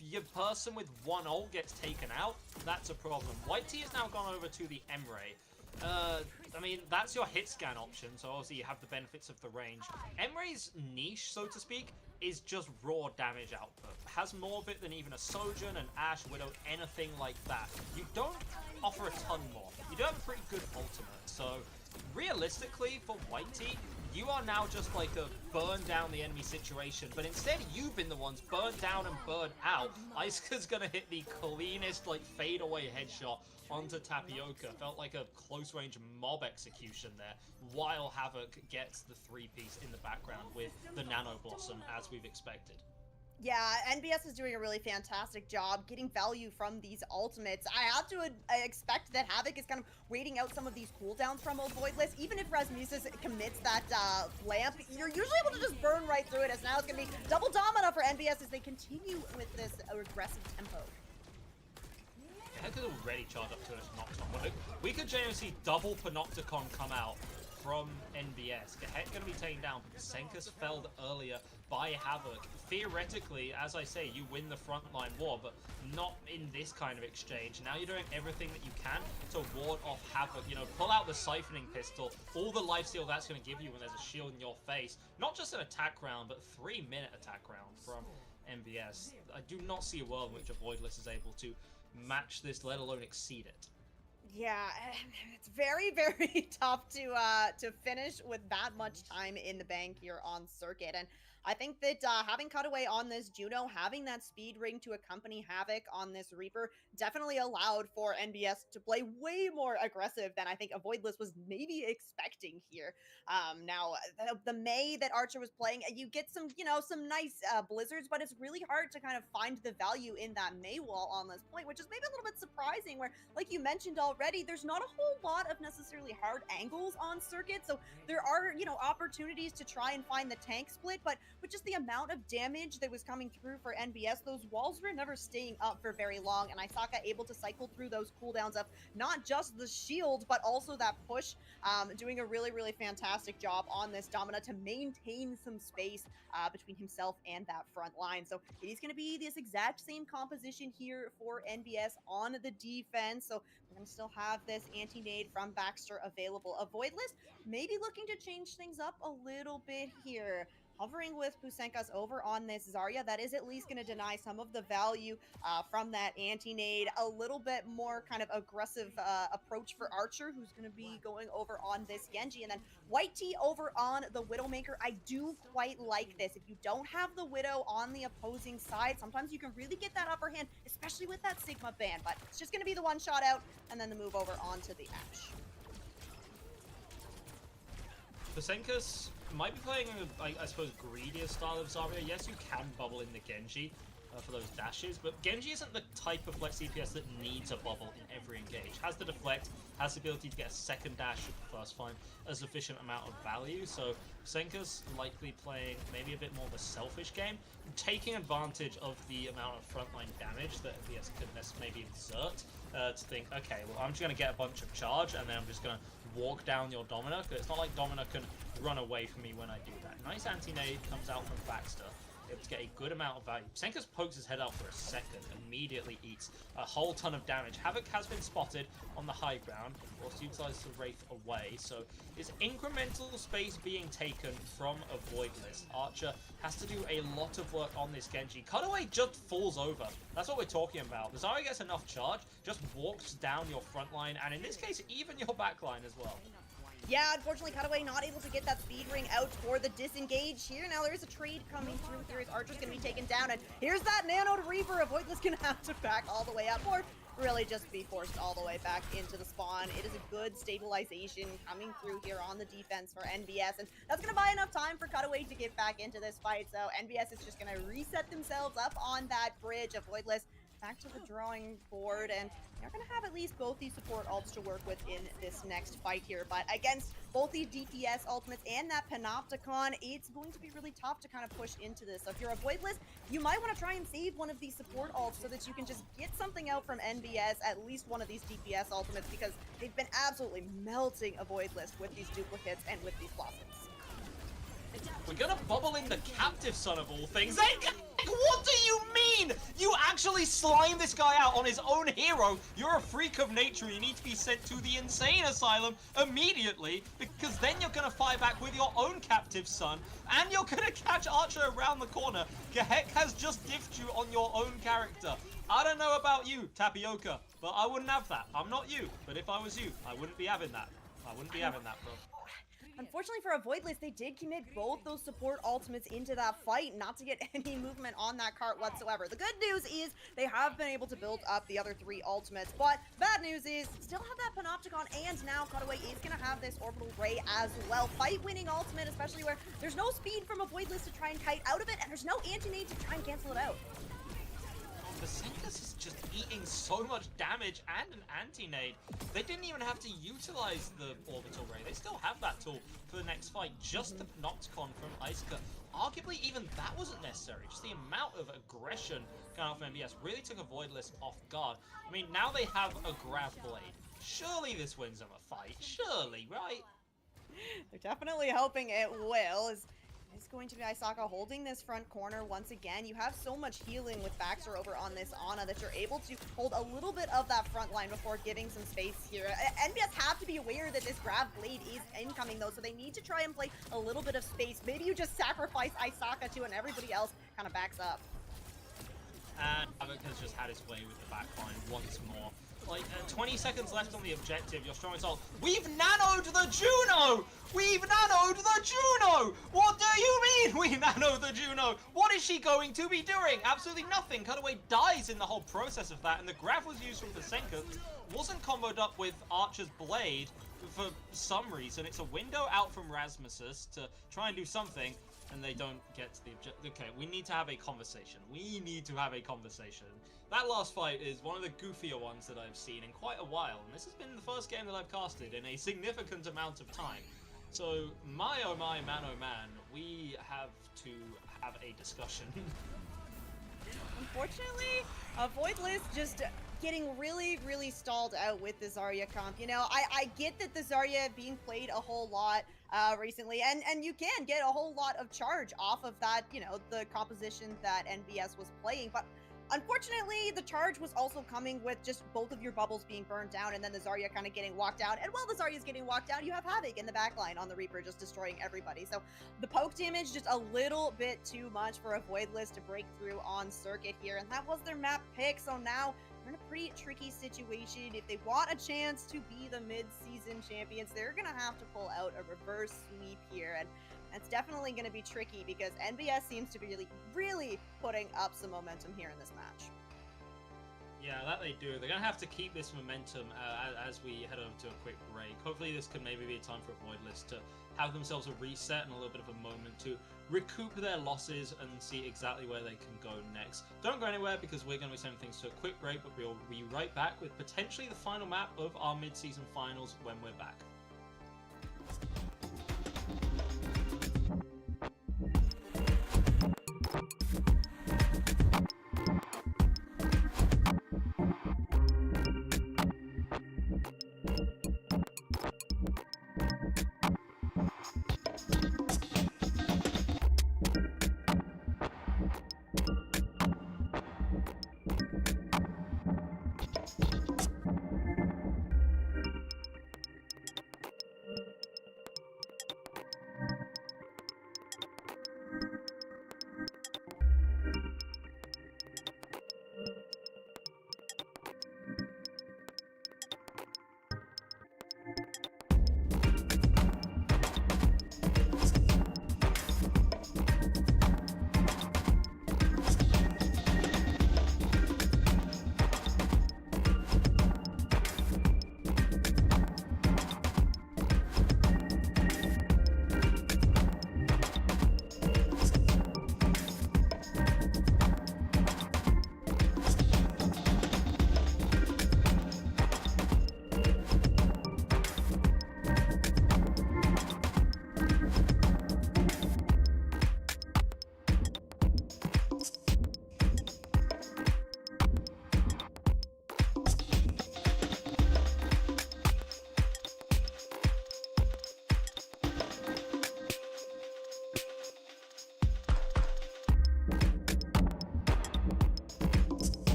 your person with one ult gets taken out, that's a problem. White T has now gone over to the Emre. I mean, that's your hit scan option, so obviously you have the benefits of the range. Emre's niche, so to speak, is just raw damage output. Has more of it than even a Sojourn, an Ashe, Widow, anything like that. You don't offer a ton more. You do have a pretty good ultimate, so realistically for Whitey, you are now just like a burn down the enemy situation, but instead you've been the ones burned down and burned out. Isuka's gonna hit the cleanest like fade away headshot onto Tapioca. Felt like a close range mob execution there, while Havoc gets the 3-piece in the background with the Nano Blossom as we've expected. Yeah, NBS is doing a really fantastic job getting value from these ultimates. I have to expect that Havoc is kind of waiting out some of these cooldowns from Voidless. Even if Rasmussen commits that lamp, you're usually able to just burn right through it, as now it's going to be double Domina for NBS as they continue with this aggressive tempo. Heck is already charged up to this Nocturne. We could genuinely see double Panopticon come out from NBS. Gehet going to be taken down, but Senkus felled earlier by Havoc. Theoretically, as I say, you win the frontline war, but not in this kind of exchange. Now you're doing everything that you can to ward off Havoc. You know, pull out the Siphoning Pistol, all the lifesteal that's going to give you when there's a shield in your face. Not just an attack round, but 3-minute attack round from NBS. I do not see a world in which a Voidless is able to match this, let alone exceed it. Yeah, it's very, very tough to finish with that much time in the bank here on circuit. And I think that having Cutaway on this Juno, having that speed ring to accompany Havoc on this Reaper, definitely allowed for NBS to play way more aggressive than I think Avoidless was maybe expecting here. Now, the May that Archer was playing, you get some, you know, some nice blizzards, but it's really hard to kind of find the value in that May wall on this point, which is maybe a little bit surprising, where, like you mentioned already, there's not a whole lot of necessarily hard angles on circuit, so there are, you know, opportunities to try and find the tank split, but with just the amount of damage that was coming through for NBS, those walls were never staying up for very long, and Isaka able to cycle through those cooldowns of not just the shield, but also that push, doing a really, really fantastic job on this Domina to maintain some space between himself and that front line. So it is going to be this exact same composition here for NBS on the defense, so we're going to still have this anti-nade from Baxter available. Avoidless maybe looking to change things up a little bit here. Hovering with Pusenkas over on this Zarya, that is at least going to deny some of the value from that anti-nade. A little bit more kind of aggressive approach for Archer, who's going to be going over on this Genji. And then White T over on the Widowmaker. I do quite like this. If you don't have the Widow on the opposing side, sometimes you can really get that upper hand, especially with that Sigma ban. But it's just going to be the one shot out, and then the move over onto the Ashe. Senkus might be playing a, I suppose, greedier style of Zarya. Yes, you can bubble in the Genji for those dashes, but Genji isn't the type of flex CPS that needs a bubble in every engage. Has the deflect, has the ability to get a second dash at the first find, a sufficient amount of value, so Senkus likely playing maybe a bit more of a selfish game, taking advantage of the amount of frontline damage that NBS could maybe exert to think, okay, well, I'm just going to get a bunch of charge, and then I'm just going to walk down your Domina, because it's not like Domina can run away from me when I do that. Nice anti-nade comes out from Baxter, able to get a good amount of value. Senkus pokes his head out for a second, immediately eats a whole ton of damage. Havoc has been spotted on the high ground, or utilizes the Wraith away, so is incremental space being taken from a Voidless. Archer has to do a lot of work on this Genji. Cutaway just falls over. That's what we're talking about. The Zarya gets enough charge, just walks down your front line, and in this case, even your back line as well. Yeah, unfortunately, Cutaway not able to get that speed ring out for the disengage here. Now there is a trade coming through here as Archer's going to be taken down, and here's that Nano to Reaper. Avoidless going to have to back all the way up. Or really just be forced all the way back into the spawn. It is a good stabilization coming through here on the defense for NBS, and that's going to buy enough time for Cutaway to get back into this fight. So NBS is just going to reset themselves up on that bridge. Avoidless back to the drawing board, and they're going to have at least both these support ults to work with in this next fight here. But against both these DPS ultimates and that Panopticon, it's going to be really tough to kind of push into this. So if you're Avoidless, you might want to try and save one of these support ults so that you can just get something out from NBS, at least one of these DPS ultimates, because they've been absolutely melting Avoidless with these duplicates and with these blossoms. We're gonna bubble in the captive son of all things. What do you mean? You actually slime this guy out on his own hero. You're a freak of nature. You need to be sent to the insane asylum immediately, because then you're gonna fight back with your own captive son, and you're gonna catch Archer around the corner. Gehek has just diffed you on your own character. I don't know about you, Tapioca, but I wouldn't have that. I'm not you, but if I was you, I wouldn't be having that. I wouldn't be having that, bro. Unfortunately for Avoidless, they did commit both those support ultimates into that fight, not to get any movement on that cart whatsoever. The good news is they have been able to build up the other 3 ultimates, but bad news is still have that Panopticon, and now Cutaway is going to have this Orbital Ray as well. Fight-winning ultimate, especially where there's no speed from Avoidless to try and kite out of it, and there's no anti-nade to try and cancel it out. Vasenka's is just eating so much damage and an anti-nade. They didn't even have to utilize the Orbital Ray. They still have that tool for the next fight. Just the Panopticon from Isuka. Arguably, even that wasn't necessary. Just the amount of aggression coming out from NBS really took a Voidless off guard. I mean, now they have a Grav Blade. Surely this wins them a fight. Surely, right? They're definitely hoping it will. It's going to be Isaka holding this front corner once again. You have so much healing with Baxter over on this Ana that you're able to hold a little bit of that front line before giving some space here. NBS have to be aware that this Grav Blade is incoming though, so they need to try and play a little bit of space. Maybe you just sacrifice Isaka too and everybody else kind of backs up. And Havoc has just had his way with the backline once more. Like, 20 seconds left on the objective, your strongest ult. We've nanoed the Juno! We've nanoed the Juno! What do you mean we nanoed the Juno? What is she going to be doing? Absolutely nothing. Cutaway dies in the whole process of that, and the Grav was used from Vasenka. Wasn't comboed up with Archer's Blade for some reason. It's a window out from Rasmusus to try and do something, and they don't get to the objective. Okay, we need to have a conversation. We need to have a conversation. That last fight is one of the goofier ones that I've seen in quite a while, and this has been the first game that I've casted in a significant amount of time. So, my oh my, man oh man, we have to have a discussion. Unfortunately, Voidless just getting really, really stalled out with the Zarya comp. You know, I get that the Zarya being played a whole lot recently, and you can get a whole lot of charge off of that, you know, the composition that NBS was playing, but unfortunately, the charge was also coming with just both of your bubbles being burned down and then the Zarya kind of getting walked down. And while the Zarya is getting walked down, you have Havoc in the backline on the Reaper just destroying everybody. So the poke damage just a little bit too much for a Voidless to break through on circuit here. And that was their map pick. So now we're in a pretty tricky situation. If they want a chance to be the mid-season champions, they're going to have to pull out a reverse sweep here. And it's definitely going to be tricky because NBS seems to be really putting up some momentum here in this match. Yeah, that they do. They're going to have to keep this momentum as we head over to a quick break. Hopefully this can maybe be a time for Voidless to have themselves a reset and a little bit of a moment to recoup their losses and see exactly where they can go next. Don't go anywhere because we're going to be sending things to a quick break, but we'll be right back with potentially the final map of our mid-season finals when we're back.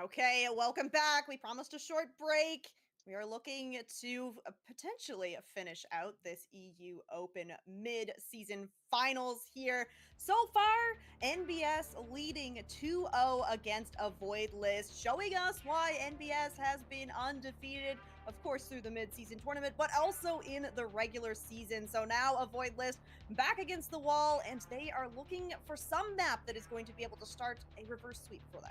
Okay, welcome back. We promised a short break. We are looking to potentially finish out this EU Open mid-season finals here. So far, NBS leading 2-0 against a Voidless, showing us why NBS has been undefeated, of course, through the mid-season tournament, but also in the regular season. So now a Voidless back against the wall, and they are looking for some map that is going to be able to start a reverse sweep for them.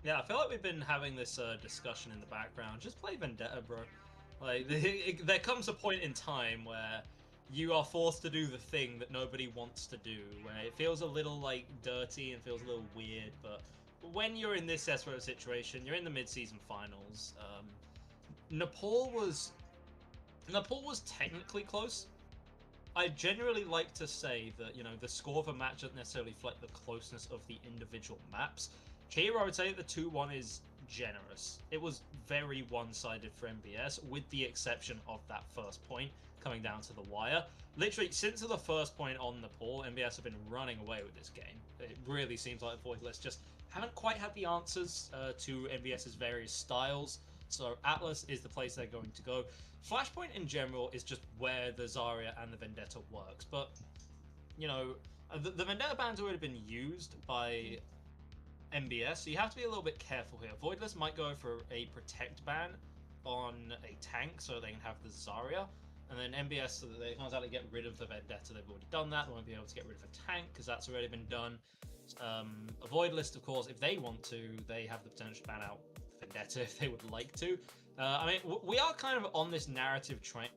Yeah, I feel like we've been having this discussion in the background. Just play Vendetta, bro. Like, there comes a point in time where you are forced to do the thing that nobody wants to do, where it feels a little, like, dirty and feels a little weird, but when you're in this desperate situation, you're in the mid-season finals. Nepal was technically close. I generally like to say that, you know, the score of a match doesn't necessarily reflect the closeness of the individual maps. Here, I would say that the 2-1 is generous. It was very one-sided for NBS, with the exception of that first point coming down to the wire. Literally, since the first point on Nepal, NBS have been running away with this game. It really seems like Voidless just haven't quite had the answers to NBS's various styles. So Atlas is the place they're going to go. Flashpoint in general is just where the Zarya and the Vendetta works. But, you know, the Vendetta ban's already been used by NBS, so you have to be a little bit careful here. Voidless might go for a protect ban on a tank so they can have the Zarya, and then NBS, so that they can't exactly get rid of the Vendetta. They've already done that. They won't be able to get rid of a tank because that's already been done. A Voidless, of course, if they want to, they have the potential to ban out Vendetta if they would like to. I mean, we are kind of on this narrative train.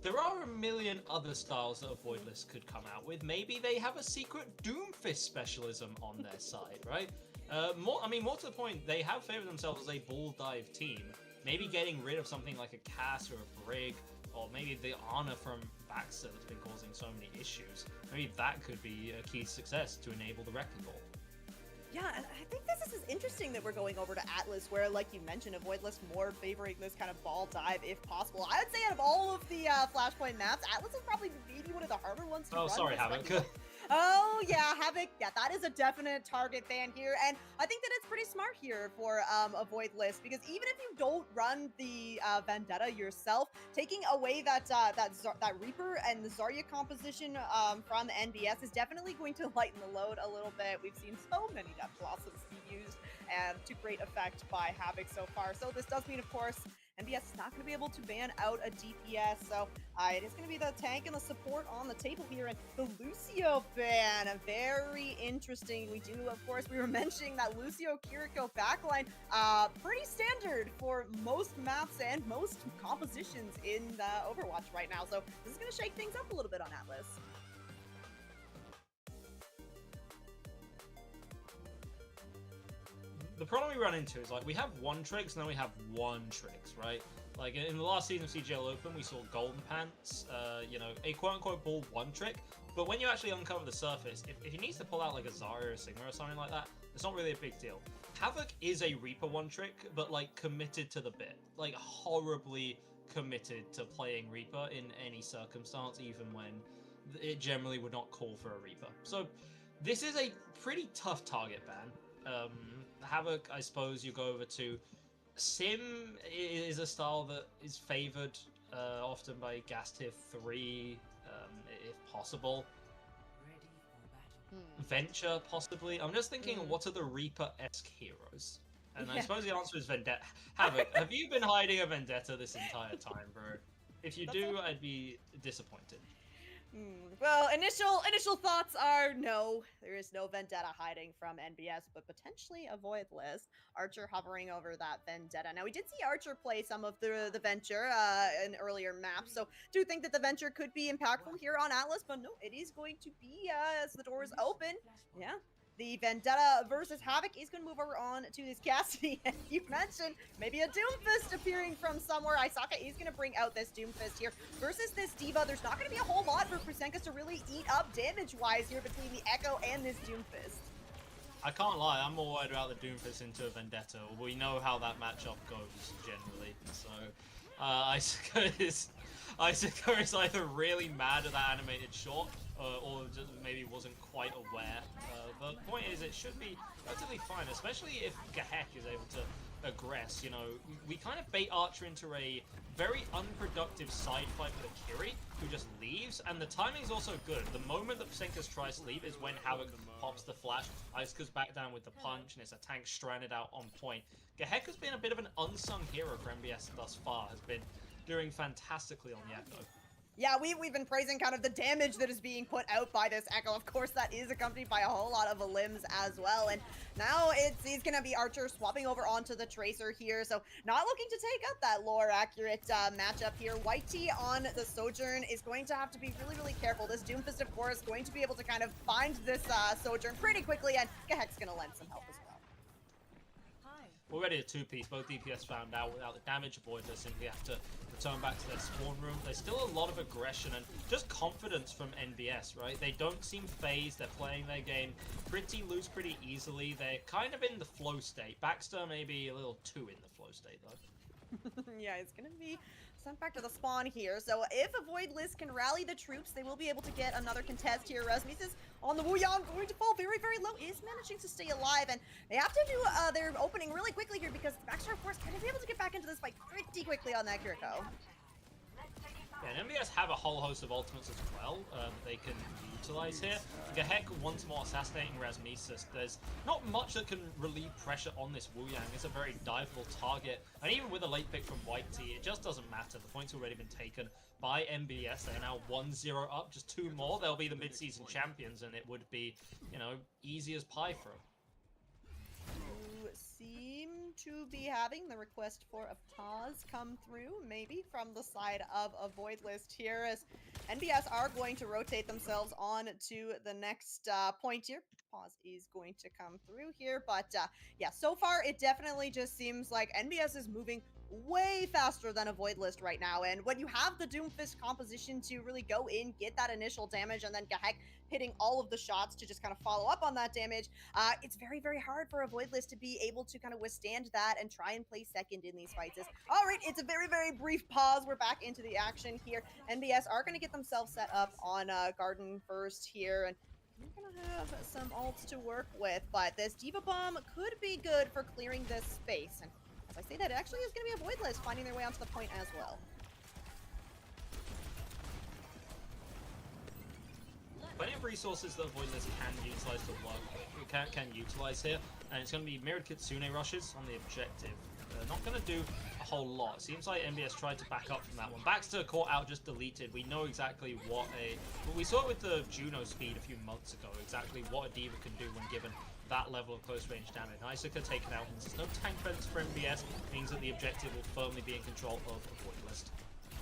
There are a million other styles that a Voidless could come out with. Maybe they have a secret Doomfist specialism on their side, right? More to the point, they have favored themselves as a ball dive team. Maybe getting rid of something like a Cass or a Brig, or maybe the Ana from Baxter that's been causing so many issues. Maybe that could be a key to success to enable the Wrecking Ball. Yeah, and I think this is interesting that we're going over to Atlas, where, like you mentioned, a Voidless more favoring this kind of ball dive if possible. I would say out of all of the Flashpoint maps, Atlas is probably maybe one of the harder ones to run. Oh, sorry, Havoc. Oh, yeah, Havoc. Yeah, that is a definite target ban here. And I think that it's pretty smart here for a Voidless, because even if you don't run the Vendetta yourself, taking away that Reaper and the Zarya composition from NBS is definitely going to lighten the load a little bit. We've seen so many death losses be used to great effect by Havoc so far. So this does mean, of course, NBS is not going to be able to ban out a DPS, so it is going to be the tank and the support on the table here, and the Lucio ban, very interesting. We were mentioning that Lucio Kiriko backline, pretty standard for most maps and most compositions in Overwatch right now, so this is going to shake things up a little bit on Atlas. The problem we run into is, like, we have one tricks and then we have one tricks, right? Like, in the last season of CGL Open, we saw Golden Pants, you know, a quote-unquote ball one trick, but when you actually uncover the surface, if he needs to pull out, like, a Zarya or a Sigma or something like that, it's not really a big deal. Havoc is a Reaper one trick, but, like, committed to the bit. Like, horribly committed to playing Reaper in any circumstance, even when it generally would not call for a Reaper. So, this is a pretty tough target ban. Havoc, I suppose you go over to Sim is a style that is favored often by Gas Tier 3, if possible. Venture, possibly. I'm just thinking, what are the Reaper-esque heroes? And I suppose the answer is Vendetta. Havoc, have you been hiding a Vendetta this entire time, bro? If you do, I'd be disappointed. Well, initial thoughts are no, there is no Vendetta hiding from NBS, but potentially a Voidless. Archer hovering over that Vendetta. Now, we did see Archer play some of the Venture in earlier maps, so do think that the Venture could be impactful here on Atlas, but no, it is going to be as the doors open. Yeah. The Vendetta versus Havoc is going to move over on to this Cassidy, as you mentioned. Maybe a Doomfist appearing from somewhere. Isaka is going to bring out this Doomfist here. Versus this D.Va, there's not going to be a whole lot for Prosenkas to really eat up damage-wise here between the Echo and this Doomfist. I can't lie, I'm more worried about the Doomfist into a Vendetta. We know how that matchup goes, generally, so... I suppose Isuka is either really mad at that animated shot, or just maybe wasn't quite aware. The point is, it should be relatively fine, especially if Gahek is able to aggress. You know, we kind of bait Archer into a very unproductive side fight with Akiri, who just leaves, and the timing's also good. The moment that Psenkas tries to leave is when Havoc pops the flash, Isuka's back down with the punch, and it's a tank stranded out on point. Gahek has been a bit of an unsung hero for NBS thus far, has been doing fantastically on the Echo. Yeah, we've been praising kind of the damage that is being put out by this Echo. Of course, that is accompanied by a whole lot of limbs as well. And now he's going to be Archer swapping over onto the Tracer here. So not looking to take out that lore-accurate matchup here. White T on the Sojourn is going to have to be really, really careful. This Doomfist, of course, going to be able to kind of find this Sojourn pretty quickly. And Gahek's going to lend some help as well. Already a two-piece, both DPS found out without the damage. Avoiders simply have to return back to their spawn room. There's still a lot of aggression and just confidence from NBS, right? They don't seem phased, they're playing their game pretty loose, pretty easily. They're kind of in the flow state. Baxter maybe a little too in the flow state, though. Yeah, it's going to be sent back to the spawn here. So if Avoidless can rally the troops, they will be able to get another contest here. Rasmus on the Wuyang, going to fall very, very low, is managing to stay alive, and they have to do their opening really quickly here because Baxter, of course, going to be able to get back into this fight pretty quickly on that Kiriko. Yeah, and NBS have a whole host of ultimates as well they can utilize here. Gahek once more assassinating Rasmesis. There's not much that can relieve pressure on this Wuyang. It's a very diveable target, and even with a late pick from White T, it just doesn't matter. The point's already been taken by NBS. They're now 1-0 up, just 2 more. They'll be the mid-season champions, and it would be, you know, easy as pie for them. You seem to be having the request for a pause come through, maybe from the side of a void list here, as NBS are going to rotate themselves on to the next point here. Pause is going to come through here, but yeah, so far it definitely just seems like NBS is moving way faster than a void list right now, and when you have the Doomfist composition to really go in, get that initial damage, and then Gahek hitting all of the shots to just kind of follow up on that damage, it's very, very hard for a void list to be able to kind of withstand that and try and play second in these fights. All right, it's a very, very brief pause. We're back into the action here. NBS are going to get themselves set up on Garden first here, and we're going to have some ults to work with, but this Diva Bomb could be good for clearing this space. And as I say that, it actually is going to be a void list finding their way onto the point as well. Plenty of resources that Void List can utilize to work, can utilize here, and it's going to be mirrored Kitsune rushes on the objective. They're not going to do a whole lot. It seems like NBS tried to back up from that one. Baxter caught out, just deleted. We know exactly what well, we saw it with the Juno speed a few months ago, exactly what a Diva can do when given that level of close range damage. Isuka taken out, and there's no tank presence for NBS, means that the objective will firmly be in control of a Void List.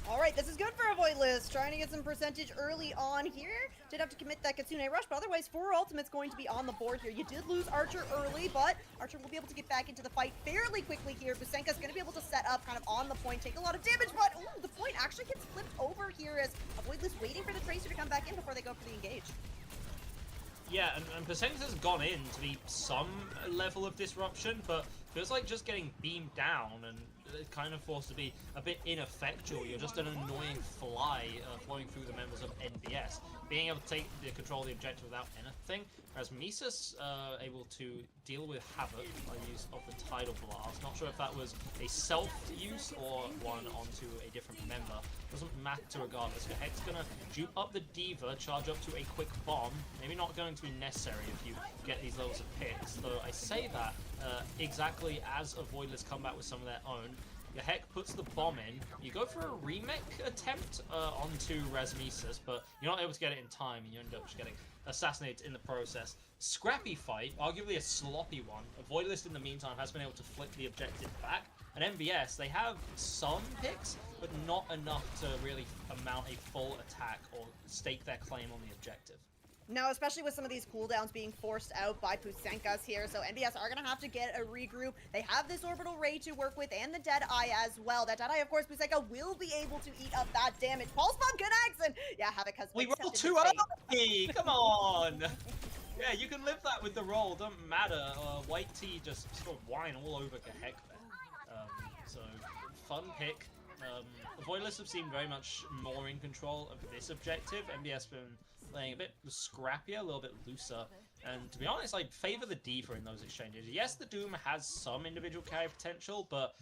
All right, this is good for a void list. Trying to get some percentage early on here. Did have to commit that Kitsune rush, but otherwise 4 ultimates going to be on the board here. You did lose Archer early, but Archer will be able to get back into the fight fairly quickly here. Busenka's going to be able to set up kind of on the point, take a lot of damage, but ooh, the point actually gets flipped over here as a void list waiting for the Tracer to come back in before they go for the engage. Yeah, and Persenka's gone in to be some level of disruption, but feels like just getting beamed down and kind of forced to be a bit ineffectual. You're just an annoying fly flowing through the members of NBS. Being able to take the control of the objective without anything, whereas Mises able to deal with Havoc by use of the Tidal Blast. Not sure if that was a self-use or one onto a different member. Doesn't matter regardless. Gahek's gonna juke up the Diva, charge up to a quick bomb. Maybe not going to be necessary if you get these levels of picks, though I say that exactly as a Voidless come back with some of their own. Gahek puts the bomb in. You go for a remake attempt onto Rasmesis, but you're not able to get it in time, and you end up just getting assassinated in the process. Scrappy fight, arguably a sloppy one. A Voidless in the meantime has been able to flip the objective back. And NBS, they have some picks, but not enough to really mount a full attack or stake their claim on the objective. Now, especially with some of these cooldowns being forced out by Pusenkas here, so NBS are going to have to get a regroup. They have this Orbital Ray to work with and the Deadeye as well. That Deadeye, of course, Pusenka will be able to eat up that damage. Pulse Bomb connects, and yeah, Havoc has We rolled too early! Come on! Yeah, you can live that with the roll, doesn't matter. White T just sort of whine all over Gahek there. So, fun pick. Voidless have seemed very much more in control of this objective. NBS been playing a bit scrappier, a little bit looser, and to be honest, I favor the D.Va in those exchanges. Yes, the Doom has some individual carry potential, but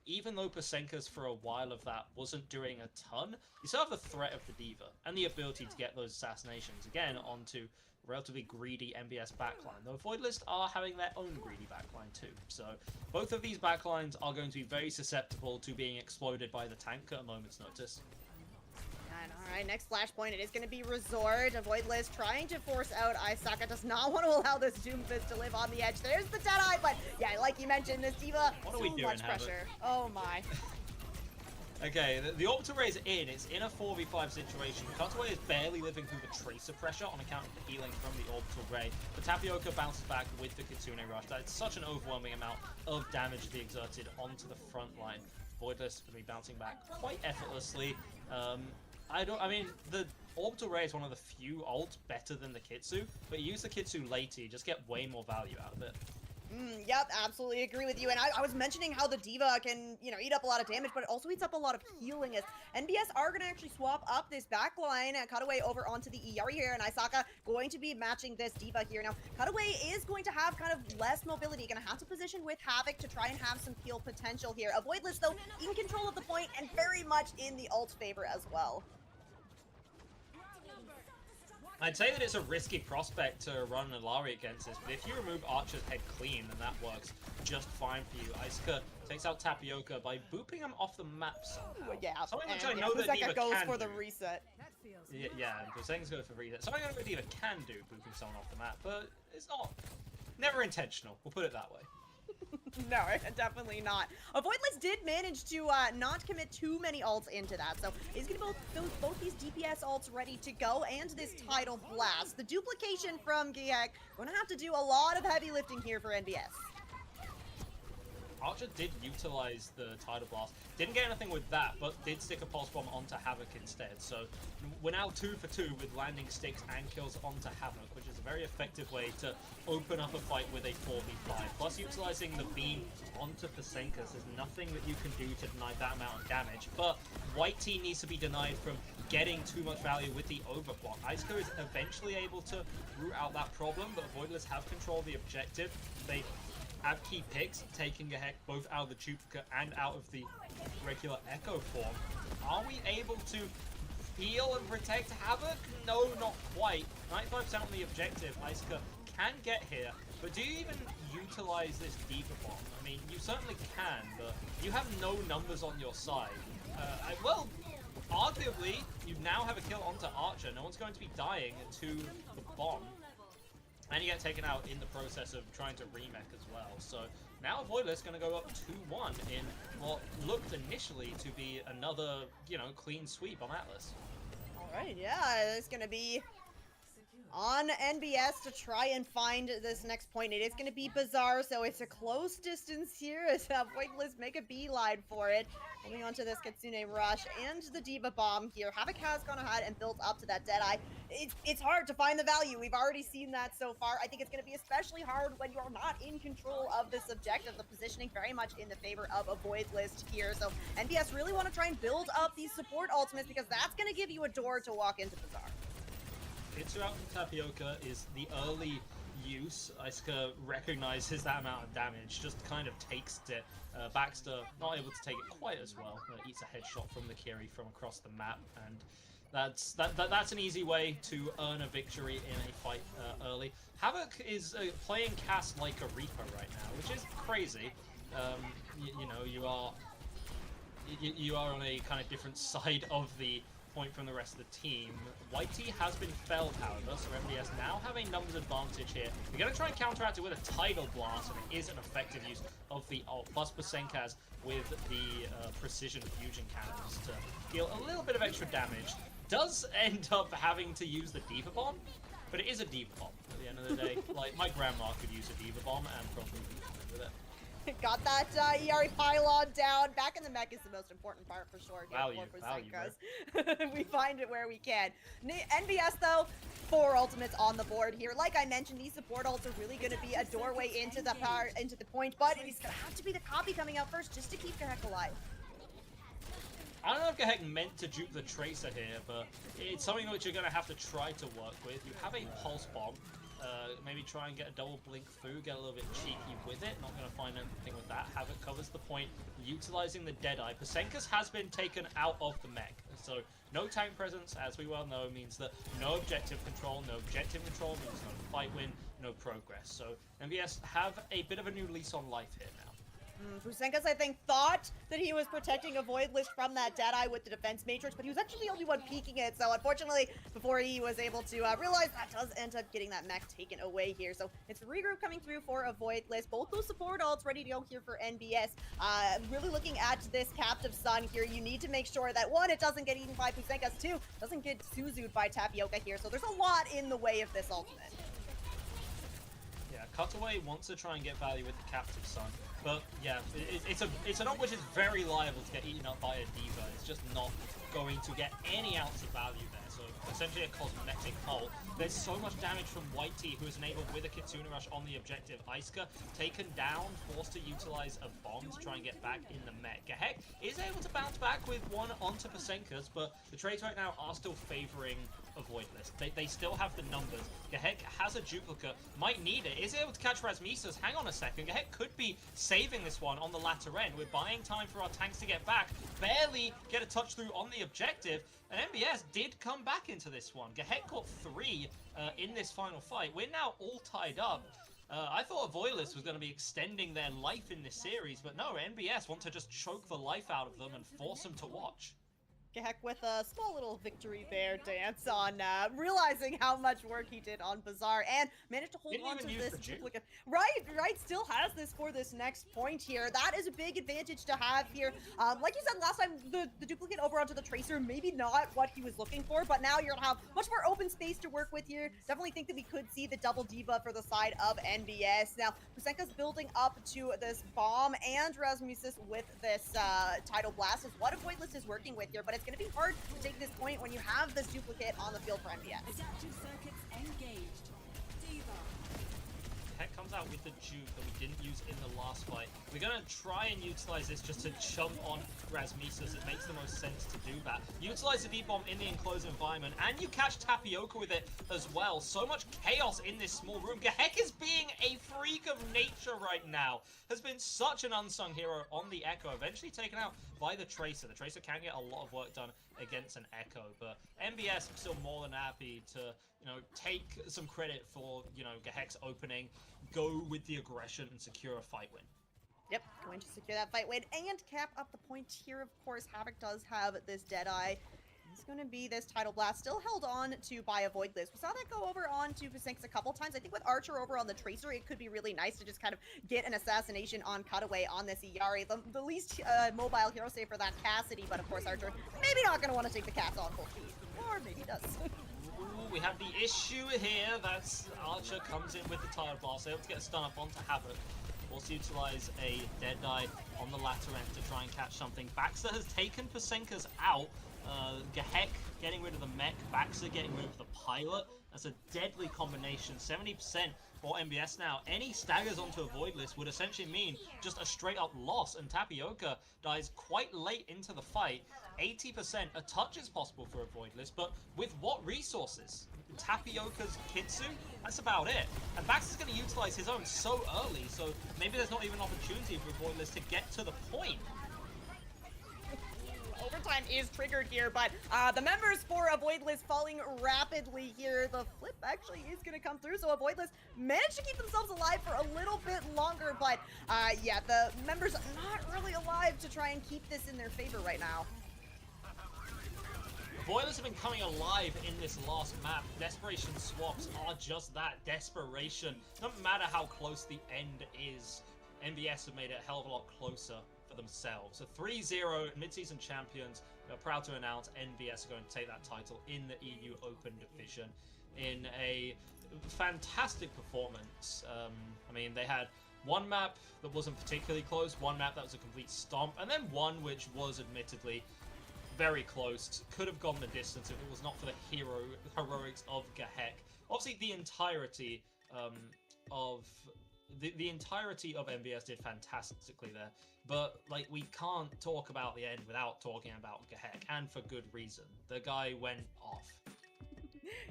even though Pasenka's for a while of that wasn't doing a ton, you still have the threat of the D.Va and the ability to get those assassinations, again, onto relatively greedy NBS backline, though Voidlist are having their own greedy backline too. So both of these backlines are going to be very susceptible to being exploded by the tank at a moment's notice. And alright, next flashpoint, it is going to be Resort. Voidless trying to force out Isaka, does not want to allow this Doomfist to live on the edge. There's the Deadeye, but yeah, like you mentioned, this D.Va, what are we so doing, much pressure. Oh my. Okay, the Orbital Ray is in. It's in a 4v5 situation. Cutaway is barely living through the Tracer pressure on account of the healing from the Orbital Ray. But Tapioca bounces back with the Kitsune Rush. That's such an overwhelming amount of damage to be exerted onto the front line. Voidless going to be bouncing back quite effortlessly. I mean, the Orbital Ray is one of the few ults better than the Kitsu, but you use the Kitsu later, you just get way more value out of it. Yep, absolutely agree with you. And I was mentioning how the D.Va can, you know, eat up a lot of damage, but it also eats up a lot of healing as NBS are going to actually swap up this back line and Cutaway over onto the ER here, and Isaka going to be matching this D.Va here. Now, Cutaway is going to have kind of less mobility, going to have to position with Havoc to try and have some kill potential here. Voidless, though, in control of the point and very much in the ult favor as well. I'd say that it's a risky prospect to run an Alari against this, but if you remove Archer's head clean, then that works just fine for you. Isuka takes out Tapioca by booping him off the map somehow. Yeah, something which and I know that D.Va goes can for the do. reset. Yeah, and Pasenka's going for reset. Something I know that D.Va can do, booping someone off the map, but it's never intentional. We'll put it that way. No, definitely not. Voidless did manage to not commit too many ults into that, so he's going to both these DPS ults ready to go, and this Tidal Blast. The duplication from Gihek going to have to do a lot of heavy lifting here for NBS. Archer did utilize the Tidal Blast. Didn't get anything with that, but did stick a Pulse Bomb onto Havoc instead. So we're now 2 for 2 with landing sticks and kills onto Havoc, which is a very effective way to open up a fight with a 4v5. Plus utilizing the beam onto Pasenka, there's nothing that you can do to deny that amount of damage. But White Team needs to be denied from getting too much value with the overclock. Iceco is eventually able to root out that problem, but Voidless have control of the objective. They have key picks, taking a heck both out of the duplicate and out of the regular Echo form. Are we able to heal and protect Havoc? No, not quite. 95% on the objective. Isuka can get here, but do you even utilize this D.Va bomb? I mean, you certainly can, but you have no numbers on your side. Well, arguably, you now have a kill onto Archer. No one's going to be dying to the bomb. And you get taken out in the process of trying to remech as well. So now Voidless going to go up 2-1 in what looked initially to be another, you know, clean sweep on Atlas. Alright, yeah, it's going to be on NBS to try and find this next point. It is going to be Bizarre, so it's a close distance here as Voidless make a beeline for it. Holding onto this Kitsune Rush and the D.Va Bomb here. Havoc has gone ahead and built up to that Deadeye. It's hard to find the value. We've already seen that so far. I think it's going to be especially hard when you're not in control of this objective. The positioning very much in the favor of a Voidless here. So NBS really want to try and build up these support ultimates because that's going to give you a door to walk into Bizarre. Interrupt from Tapioca is the early use. Isuka recognizes that amount of damage, just kind of takes it. Baxter not able to take it quite as well. Eats a headshot from the Kiri from across the map, and that's an easy way to earn a victory in a fight early. Havoc is playing Cass like a Reaper right now, which is crazy. You know, you are on a kind of different side of the point from the rest of the team. Whitey has been felled, however, so MDS now have a numbers advantage here. We're going to try and counteract it with a Tidal Blast, and it is an effective use of the ult, plus Pasenka's with the precision fusion cannons to deal a little bit of extra damage. Does end up having to use the D.Va Bomb, but it is a D.Va Bomb at the end of the day. Like, my grandma could use a D.Va Bomb and probably be fine with it. Got that ERE pylon down. Back in the mech is the most important part for sure. Value, we find it where we can. NBS though, 4 ultimates on the board here. Like I mentioned, these support ults are really going to be a doorway into the point, but it's going to have to be the copy coming out first just to keep the heck alive. I don't know if Gehek meant to dupe the Tracer here, but it's something which you're going to have to try to work with. You have a Pulse Bomb. Maybe try and get a double blink through, get a little bit cheeky with it. Not going to find anything with that. Havoc covers the point, utilizing the Deadeye. Pasenkas has been taken out of the mech, so no tank presence, as we well know, means that no objective control. No objective control means no fight win, no progress. So NBS have a bit of a new lease on life here now. Pusenkas, I think, thought that he was protecting a Void List from that Deadeye with the Defense Matrix, but he was actually the only one peeking it, so unfortunately, before he was able to realize, that does end up getting that mech taken away here. So it's a regroup coming through for a Void List. Both those support ults ready to go here for NBS. Really looking at this Captive Sun here, you need to make sure that, one, it doesn't get eaten by Pusenkas, two, doesn't get Suzu'd by Tapioca here, so there's a lot in the way of this ultimate. Yeah, Cutaway wants to try and get value with the Captive Sun, but yeah, it's an ult which is very liable to get eaten up by a Diva. It's just not going to get any ounce of value there. So essentially a cosmetic ult. There's so much damage from Whitey, who is enabled with a Kitsune Rush on the objective. Isuka taken down, forced to utilize a bomb to try and get back in the mech. Gehek is able to bounce back with one onto Pasenkas, but the trades right now are still favoring a Void List. They still have the numbers. Gehek has a duplicate, might need it, is able to catch Rasmusas. Hang on a second, Gehek could be saving this one on the latter end. We're buying time for our tanks to get back, barely get a touch through on the objective, and NBS did come back into this one. Gehek got 3 in this final fight. We're now all tied up. I thought Avoilus was going to be extending their life in this series, but no, NBS want to just choke the life out of them and force them to watch. Gehek with a small little victory bear dance on realizing how much work he did on Bazaar and managed to hold on to this duplicate. Right, still has this for this next point here. That is a big advantage to have here. Like you said last time, the duplicate over onto the Tracer, maybe not what he was looking for, but now you're gonna have much more open space to work with here. Definitely think that we could see the double diva for the side of NBS. Now, Pusenka's building up to this bomb, and Rasmusis with this Tidal Blast is what a Voidless is working with here, but it's going to be hard to take this point when you have this duplicate on the field for NBS. Adaptive circuits engaged. Diva. Heck comes out with the juke that we didn't use in the last fight. We're going to try and utilize this just to jump on Rasmusas. It makes the most sense to do that. Utilize the D-bomb in the enclosed environment, and you catch Tapioca with it as well. So much chaos in this small room. Gehek is being a freak of nature right now. Has been such an unsung hero on the Echo, eventually taken out by the Tracer. The Tracer can get a lot of work done against an Echo, but NBS still more than happy to, you know, take some credit for, you know, Gehek's opening, go with the aggression and secure a fight win. Yep, going to secure that fight win and cap up the point here. Of course, Havoc does have this Deadeye. It's going to be this Tidal Blast, still held on to by a Voidless. We saw that go over onto Pasenkas a couple times. I think with Archer over on the Tracer, it could be really nice to just kind of get an assassination on Cutaway on this Iyari. The least mobile hero save for that Cassidy, but of course Archer maybe not going to want to take the cats on full speed. Or maybe he does. Ooh, we have the issue here. That's Archer comes in with the Tidal Blast, able to get a stun up onto Havoc. Also utilize a Deadeye on the latter end to try and catch something. Baxter has taken Pasenkas out. Gehek getting rid of the mech, Baxter getting rid of the pilot. That's a deadly combination. 70% for NBS now. Any staggers onto a Voidless would essentially mean just a straight up loss, and Tapioca dies quite late into the fight. 80%, a touch is possible for a Voidless, but with what resources? Tapioca's Kitsu? That's about it. And Baxter's going to utilize his own so early, so maybe there's not even an opportunity for a Voidless to get to the point. Overtime is triggered here, but the members for a Voidless falling rapidly here. The flip actually is going to come through, so a Voidless managed to keep themselves alive for a little bit longer, but yeah, the members not really alive to try and keep this in their favor right now. Boilers have been coming alive in this last map. Desperation swaps are just that, desperation. Doesn't matter how close the end is, NBS have made it a hell of a lot closer for themselves. So 3-0 mid-season champions. We're proud to announce NBS are going to take that title in the EU Open division in a fantastic performance. I mean, they had one map that wasn't particularly close, one map that was a complete stomp, and then one which was admittedly very close. Could have gone the distance if it was not for the heroics of Gehek. Obviously, the entirety of the entirety of NBS did fantastically there, but like we can't talk about the end without talking about Gehek, and for good reason. The guy went off.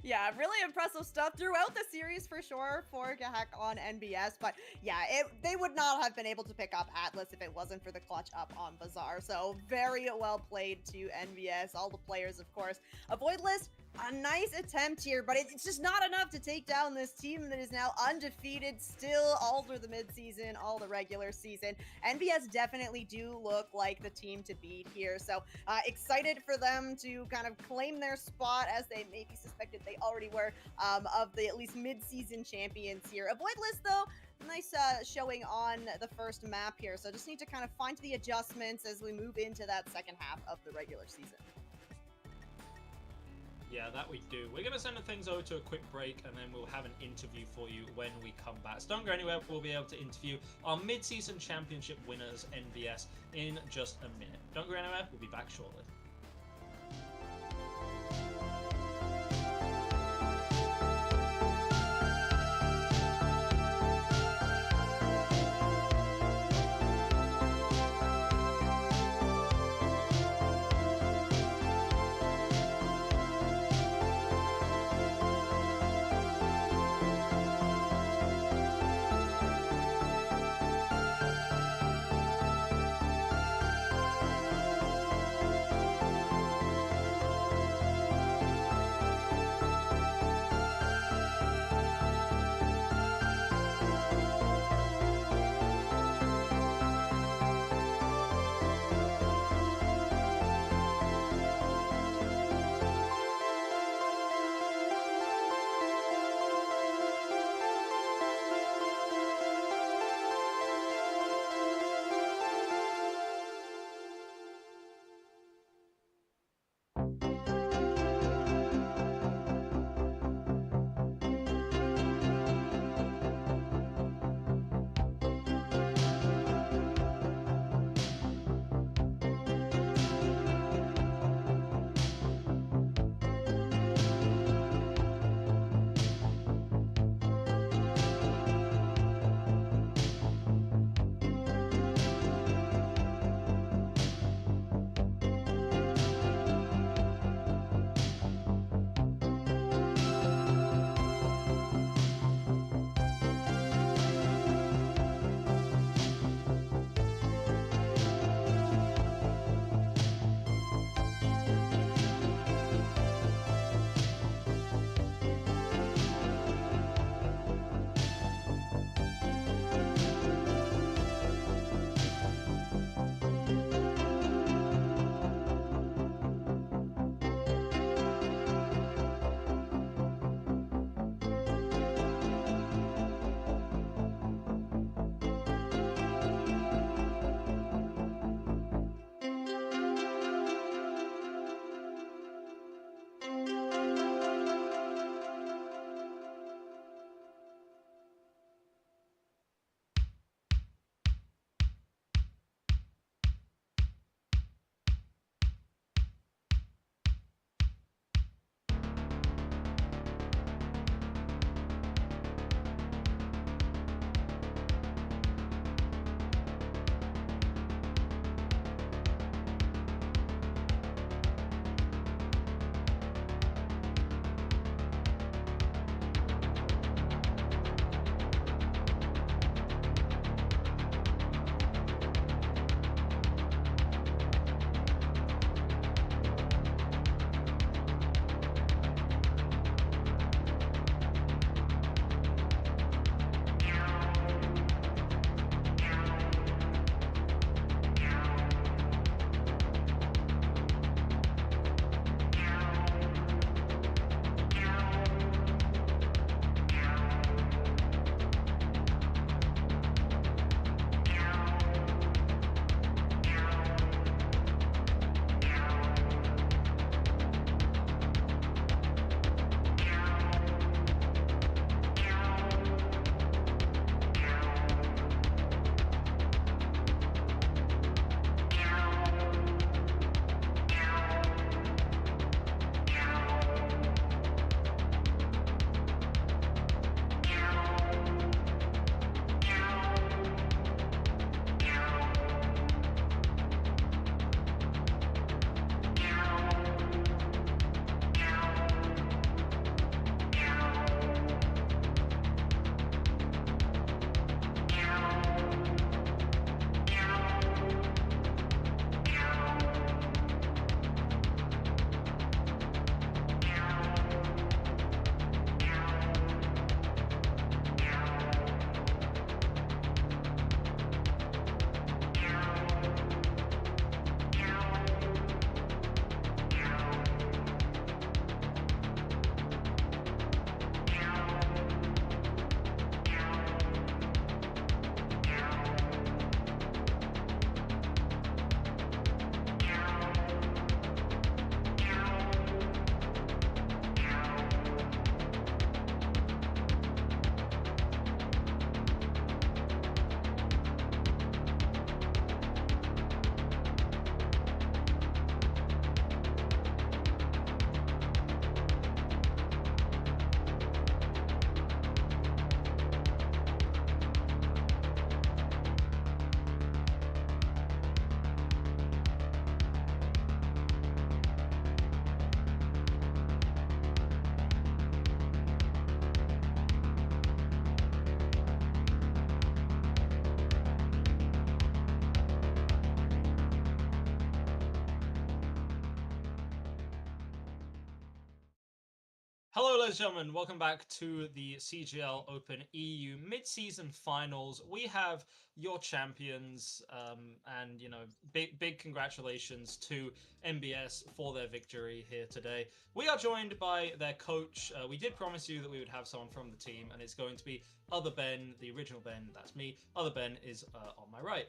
Yeah, really impressive stuff throughout the series for sure for Gehek on NBS. But yeah, they would not have been able to pick up Atlas if it wasn't for the clutch up on Bazaar. So very well played to NBS, all the players, of course. Avoidless, a nice attempt here, but it's just not enough to take down this team that is now undefeated still all through the midseason, all the regular season. NBS definitely do look like the team to beat here. So excited for them to kind of claim their spot, as they maybe suspected they already were, of the at least mid-season champions here. Avoidless, though, nice showing on the first map here. So just need to kind of find the adjustments as we move into that second half of the regular season. Yeah, that we do. We're going to send things over to a quick break, and then we'll have an interview for you when we come back. So don't go anywhere. We'll be able to interview our mid-season championship winners, NBS, in just a minute. Don't go anywhere. We'll be back shortly. Hello, ladies and gentlemen. Welcome back to the CGL Open EU mid-season finals. We have your champions, and big congratulations to NBS for their victory here today. We are joined by their coach. We did promise you that we would have someone from the team, and it's going to be Other Ben, the original Ben. That's me. Other Ben is on my right.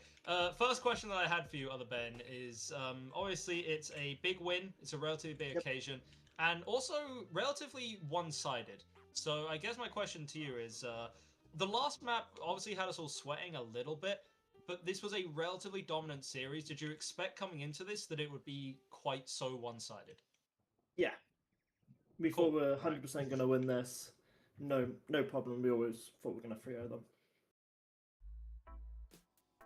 First question that I had for you, Other Ben, is obviously it's a big win. It's a relatively big occasion. And also relatively one-sided. So I guess my question to you is, the last map obviously had us all sweating a little bit, but this was a relatively dominant series. Did you expect coming into this that it would be quite so one-sided? Yeah. We Cool. thought we were 100% going to win this. No problem. We always thought we were going to 3-0 them.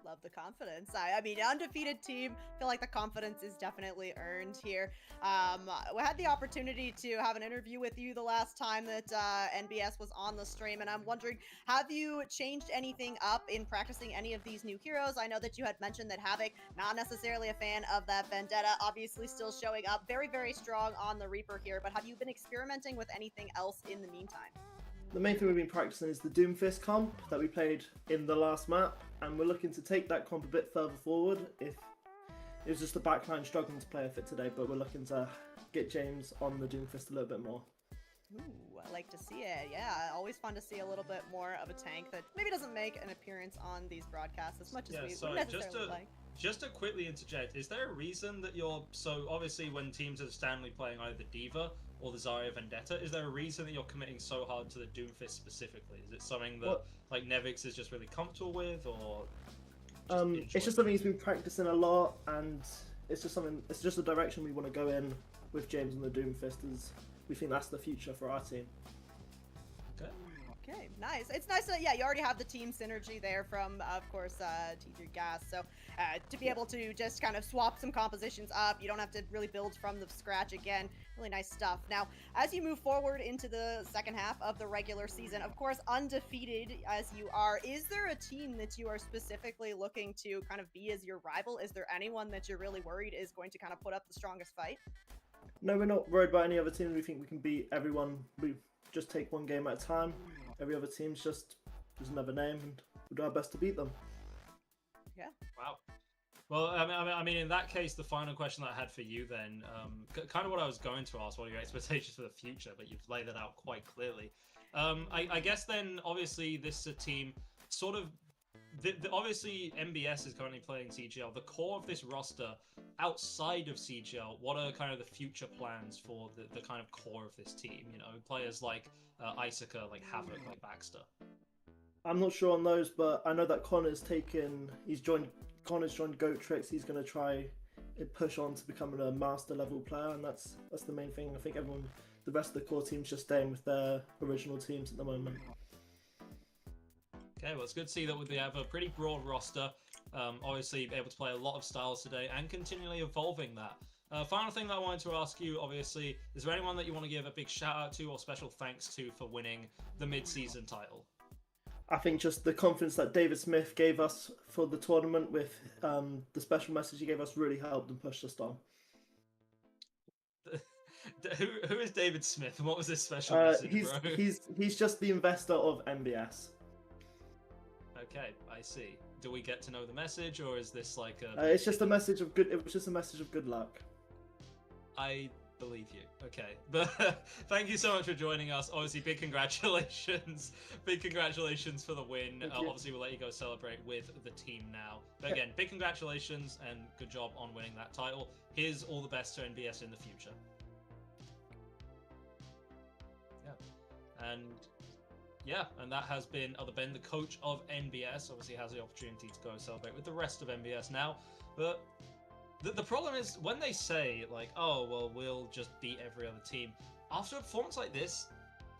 Love the confidence. I mean, undefeated team. Feel like the confidence is definitely earned here. We had the opportunity to have an interview with you the last time that NBS was on the stream, and I'm wondering, have you changed anything up in practicing any of these new heroes? I know that you had mentioned that Havoc, not necessarily a fan of that Vendetta, obviously still showing up very, very strong on the Reaper here, but have you been experimenting with anything else in the meantime? The main thing we've been practicing is the Doomfist comp that we played in the last map, and we're looking to take that comp a bit further forward. If it was just the backline struggling to play with it today, but we're looking to get James on the Doomfist a little bit more. Ooh, I like to see it. Yeah, always fun to see a little bit more of a tank that maybe doesn't make an appearance on these broadcasts as much as we would necessarily like. Just to quickly interject, is there a reason that you're so obviously when teams are standardly playing either the Diva or the Zarya Vendetta, is there a reason that you're committing so hard to the Doomfist specifically? Is it something that like Nevix is just really comfortable with, or it's just something he's been practicing a lot, and it's just a direction we want to go in with James and the Doomfist, as we think that's the future for our team. Okay. Okay, nice. It's nice that, yeah, you already have the team synergy there from, of course, T3 Gas. So to be able to just kind of swap some compositions up, you don't have to really build from the scratch again. Really nice stuff. Now, as you move forward into the second half of the regular season, of course, undefeated as you are, is there a team that you are specifically looking to kind of be as your rival? Is there anyone that you're really worried is going to kind of put up the strongest fight? No, we're not worried about any other team. We think we can beat everyone. We just take one game at a time. Every other team's just another name, and we'll do our best to beat them. Yeah. Wow. Well, I mean, in that case, the final question that I had for you then, kind of what I was going to ask, what are your expectations for the future, but you've laid that out quite clearly. I guess then, obviously, this is a team sort of, obviously, NBS is currently playing CGL. The core of this roster, outside of CGL, what are kind of the future plans for the kind of core of this team? You know, players like Isuka, like Havoc, like Baxter. I'm not sure on those, but I know that Connor's joined Goatrix. He's going to try and push on to becoming a master level player, and that's the main thing. I think the rest of the core team's just staying with their original teams at the moment. Okay, well, it's good to see that we have a pretty broad roster. Obviously, able to play a lot of styles today and continually evolving that. Final thing that I wanted to ask you, obviously, is there anyone that you want to give a big shout out to or special thanks to for winning the mid-season title? I think just the confidence that David Smith gave us for the tournament with the special message he gave us really helped and pushed us on. Who is David Smith and what was his special message, bro? He's just the investor of NBS. Okay, I see. Do we get to know the message, or is this like a... It's just a message of good. It was just a message of good luck. I believe you. Okay, but thank you so much for joining us. Obviously, big congratulations. Big congratulations for the win. Obviously, we'll let you go celebrate with the team now. But again, big congratulations and good job on winning that title. Here's all the best to NBS in the future. Yeah, and that has been Other Ben, the coach of NBS. Obviously has the opportunity to go and celebrate with the rest of NBS now. But the problem is when they say, like, oh, well, we'll just beat every other team. After a performance like this,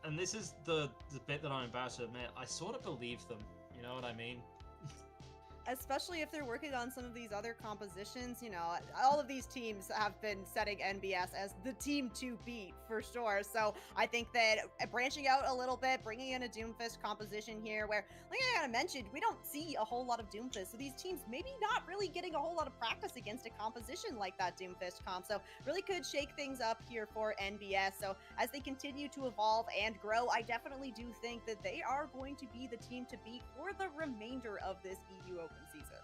and this is the bit that I'm embarrassed to admit, I sort of believe them. You know what I mean? especially if they're working on some of these other compositions. You know, all of these teams have been setting NBS as the team to beat for sure. So I think that branching out a little bit, bringing in a Doomfist composition here where, like I kind of mentioned, we don't see a whole lot of Doomfist. So these teams maybe not really getting a whole lot of practice against a composition like that Doomfist comp. So really could shake things up here for NBS. So as they continue to evolve and grow, I definitely do think that they are going to be the team to beat for the remainder of this EU Open season.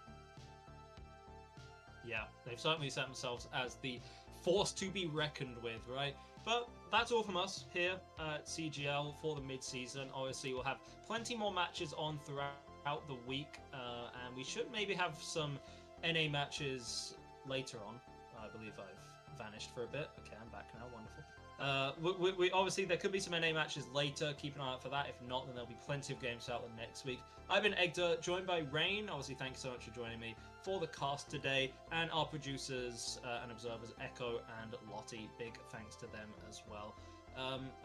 Yeah, they've certainly set themselves as the force to be reckoned with, right? But that's all from us here at CGL for the mid-season. Obviously, we'll have plenty more matches on throughout the week, and we should maybe have some NA matches later on. I believe I've vanished for a bit. Okay, I'm back now. Wonderful. We obviously, there could be some NA matches later. Keep an eye out for that. If not, then there'll be plenty of games out the next week. I've been Egder, joined by Rain. Obviously, thank you so much for joining me for the cast today, and our producers and observers, Echo and Lottie. Big thanks to them as well.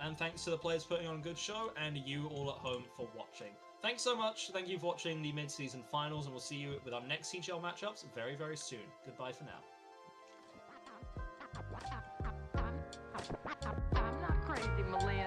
And thanks to the players putting on a good show, and you all at home for watching. Thanks so much. Thank you for watching the mid-season finals, and we'll see you with our next CGL matchups very, very soon. Goodbye for now. I'm not crazy, Millennial.